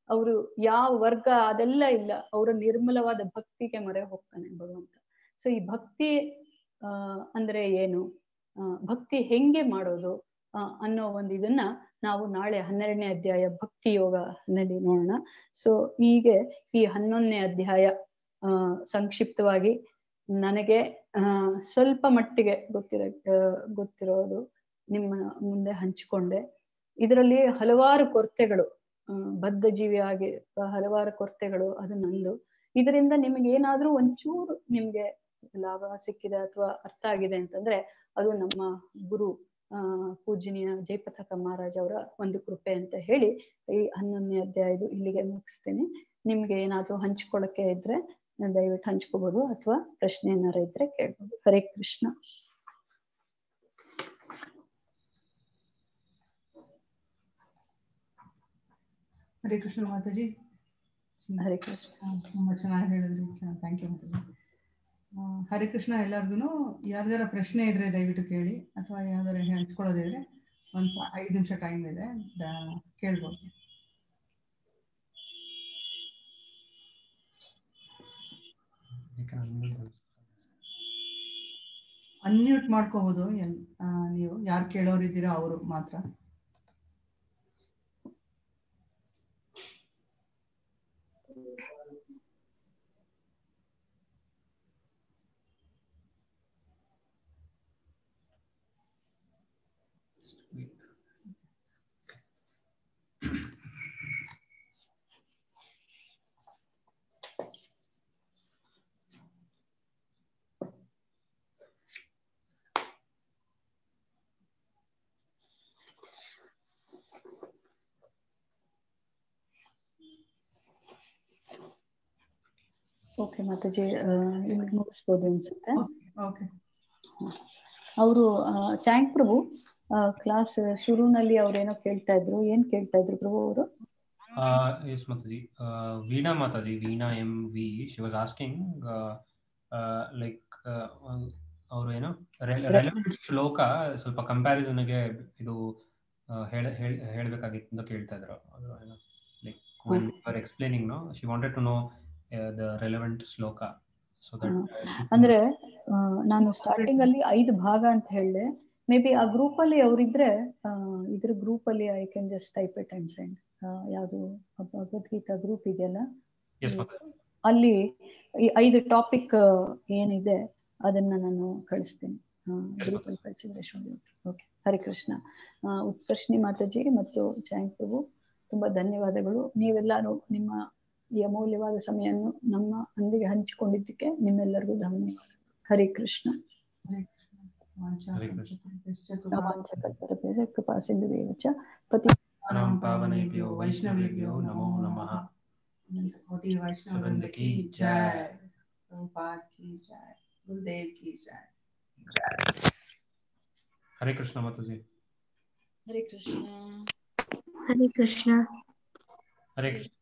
ಅವರು ಯಾವ ವರ್ಗ ಅದೆಲ್ಲ ಇಲ್ಲ, ಅವರ ನಿರ್ಮಲವಾದ ಭಕ್ತಿಗೆ ಮೊರೆ ಹೋಗ್ತಾನೆ ಭಗವಂತ. ಸೊ ಈ ಭಕ್ತಿ ಅಂದ್ರೆ ಏನು, ಭಕ್ತಿ ಹೆಂಗೆ ಮಾಡೋದು ಅನ್ನೋ ಒಂದು ಇದನ್ನ ನಾವು ನಾಳೆ 12ನೇ ಅಧ್ಯಾಯ ಭಕ್ತಿ ಯೋಗನಲ್ಲಿ ನೋಡೋಣ. ಸೊ ಹೀಗೆ ಈ 11ನೇ ಅಧ್ಯಾಯ ಸಂಕ್ಷಿಪ್ತವಾಗಿ ನನಗೆ ಸ್ವಲ್ಪ ಮಟ್ಟಿಗೆ ಗೊತ್ತಿರೋದು ನಿಮ್ಮ ಮುಂದೆ ಹಂಚಿಕೊಂಡೆ. ಇದರಲ್ಲಿ ಹಲವಾರು ಕೊರತೆಗಳು, ಬದ್ಧ ಜೀವಿಯಾಗಿ ಹಲವಾರು ಕೊರತೆಗಳು, ಅದು ನಂದು. ಇದರಿಂದ ನಿಮಗೆ ಏನಾದ್ರೂ ಒಂಚೂರು ನಿಮ್ಗೆ ಲಾಭ ಸಿಕ್ಕಿದೆ ಅಥವಾ ಅರ್ಥ ಆಗಿದೆ ಅಂತಂದ್ರೆ ಅದು ನಮ್ಮ ಗುರು ಪೂಜನೀಯ ಜಯಪತಾಕ ಮಹಾರಾಜ್ ಅವರ ಒಂದು ಕೃಪೆ ಅಂತ ಹೇಳಿ ಈ 11ನೇ ಅಧ್ಯಾಯದು ಇಲ್ಲಿಗೆ ಮುಗಿಸ್ತೇನೆ. ನಿಮ್ಗೆ ಏನಾದ್ರೂ ಹಂಚ್ಕೊಳ್ಳಕ್ಕೆ ಇದ್ರೆ ದಯವಿಟ್ಟು ಹಂಚ್ಕೋಬಹುದು, ಅಥವಾ ಪ್ರಶ್ನೆ ಏನಾರ ಇದ್ರೆ ಕೇಳ್ಬೋದು. ಹರೇ ಕೃಷ್ಣ. ಹರೇ ಕೃಷ್ಣ ಮಾತಾಜಿ. ಹರೇ ಕೃಷ್ಣ. ತುಂಬಾ ಚೆನ್ನಾಗಿ ಹೇಳಿದ್ರಿ, ಥ್ಯಾಂಕ್ ಯು ಮಾತಾಜಿ. ಹರೇ ಕೃಷ್ಣ. ಎಲ್ಲರಿಗೂ ಯಾರ್ದಾರ ಪ್ರಶ್ನೆ ಇದ್ರೆ ದಯವಿಟ್ಟು ಕೇಳಿ, ಅಥವಾ ಯಾವ್ದಾರ ಹಂಚ್ಕೊಳ್ಳೋದಿದ್ರೆ ಒಂದು 5 ನಿಮಿಷ ಟೈಮ್ ಇದೆ, ಕೇಳ್ಬೋದು. ಅನ್ಮ್ಯೂಟ್ ಮಾಡ್ಕೋಬಹುದು ನೀವು, ಯಾರು ಕೇಳೋರಿದ್ದೀರಾ ಅವರು ಮಾತ್ರ. ಓಕೆ ಮಾತಾಜಿ, ಮುಗಿಸ್ಬೋದು ಅನ್ಸುತ್ತೆ. ಓಕೆ. ಅವರು ಚಾಂಗ್ ಪ್ರಭು ಕ್ಲಾಸ್ ಶುರುನಲ್ಲಿ ಅವ್ರೇನೋ ಕೇಳ್ತಾ ಇದ್ರು, ಏನ್ ಕೇಳ್ತಾ ಇದ್ರು ಪ್ರಭು ಅವರು? Yes, Mataji. Veena Mataji, Veena MV, she was asking, like, ಅವರು ಏನೋ ರೆಲೆವೆಂಟ್ ಶ್ಲೋಕ ಸ್ವಲ್ಪ ಕಂಪ್ಯಾರಿಸನ್ಗೆ ಇದು ಹೇಳಬೇಕಾಗಿತ್ತು ಅಂತ ಕೇಳ್ತಾ ಇದ್ರು. Like when you are explaining, no, she wanted to know the relevant ಶ್ಲೋಕ. So that ಅಂದ್ರೆ ನಾನು ಸ್ಟಾರ್ಟಿಂಗ್ ಅಲ್ಲಿ 5 ಭಾಗ ಅಂತ ಹೇಳಿದೆ. ಮೇ ಬಿ ಆ ಗ್ರೂಪ್ ಅಲ್ಲಿ ಅವರಿದ್ರೆ ಇದ್ರ ಗ್ರೂಪ್ ಅಲ್ಲಿ I can just type it and send. ಯಾವುದು ಭಗವದ್ಗೀತಾ ಗ್ರೂಪ್ ಇದೆಯಲ್ಲ, ಅಲ್ಲಿ ಈ 5 ಟಾಪಿಕ್ ಏನಿದೆ ಅದನ್ನ ನಾನು ಕಳಿಸ್ತೀನಿ. ಗ್ರೂಪ್ ಅಲ್ಲಿ ಕಳಿಸಿದ್ರೆ ಓಕೆ. ಹರೇ ಕೃಷ್ಣ. ಉತ್ಕರ್ಷಿಣಿ ಮಾತಾಜಿ ಮತ್ತು ಜಯಂತ್ ಪ್ರಭು, ತುಂಬಾ ಧನ್ಯವಾದಗಳು. ನೀವೆಲ್ಲಾರು ನಿಮ್ಮ ಈ ಅಮೂಲ್ಯವಾದ ಸಮಯವನ್ನು ನಮ್ಮ ಅಂದಿಗೆ ಹಂಚಿಕೊಂಡಿದ್ದಕ್ಕೆ ನಿಮ್ಮೆಲ್ಲರಿಗೂ ಧನ್ಯವಾದ. ಹರೇ ಕೃಷ್ಣ. ಕೃಪಾ ಸಿಂಧುವೇವ ಚ ಪತಿತಾನಾಂ ಪಾವನೇಭ್ಯೋ ವೈಷ್ಣವೇಭ್ಯೋ ನಮೋ ನಮಃ. ಕೋಟಿ ವೈಷ್ಣವವೃಂದ ಕಿ ಜೈ, ಪ್ರಭುಪಾದ ಕಿ ಜೈ, ಗುರುದೇವ್ ಕಿ ಜೈ. ಹರೇ ಕೃಷ್ಣ ಮಾತಾಜಿ. ಹರೇ ಕೃಷ್ಣ. ಹರೇ ಕೃಷ್ಣ. ಹರೇ ಕೃಷ್ಣ.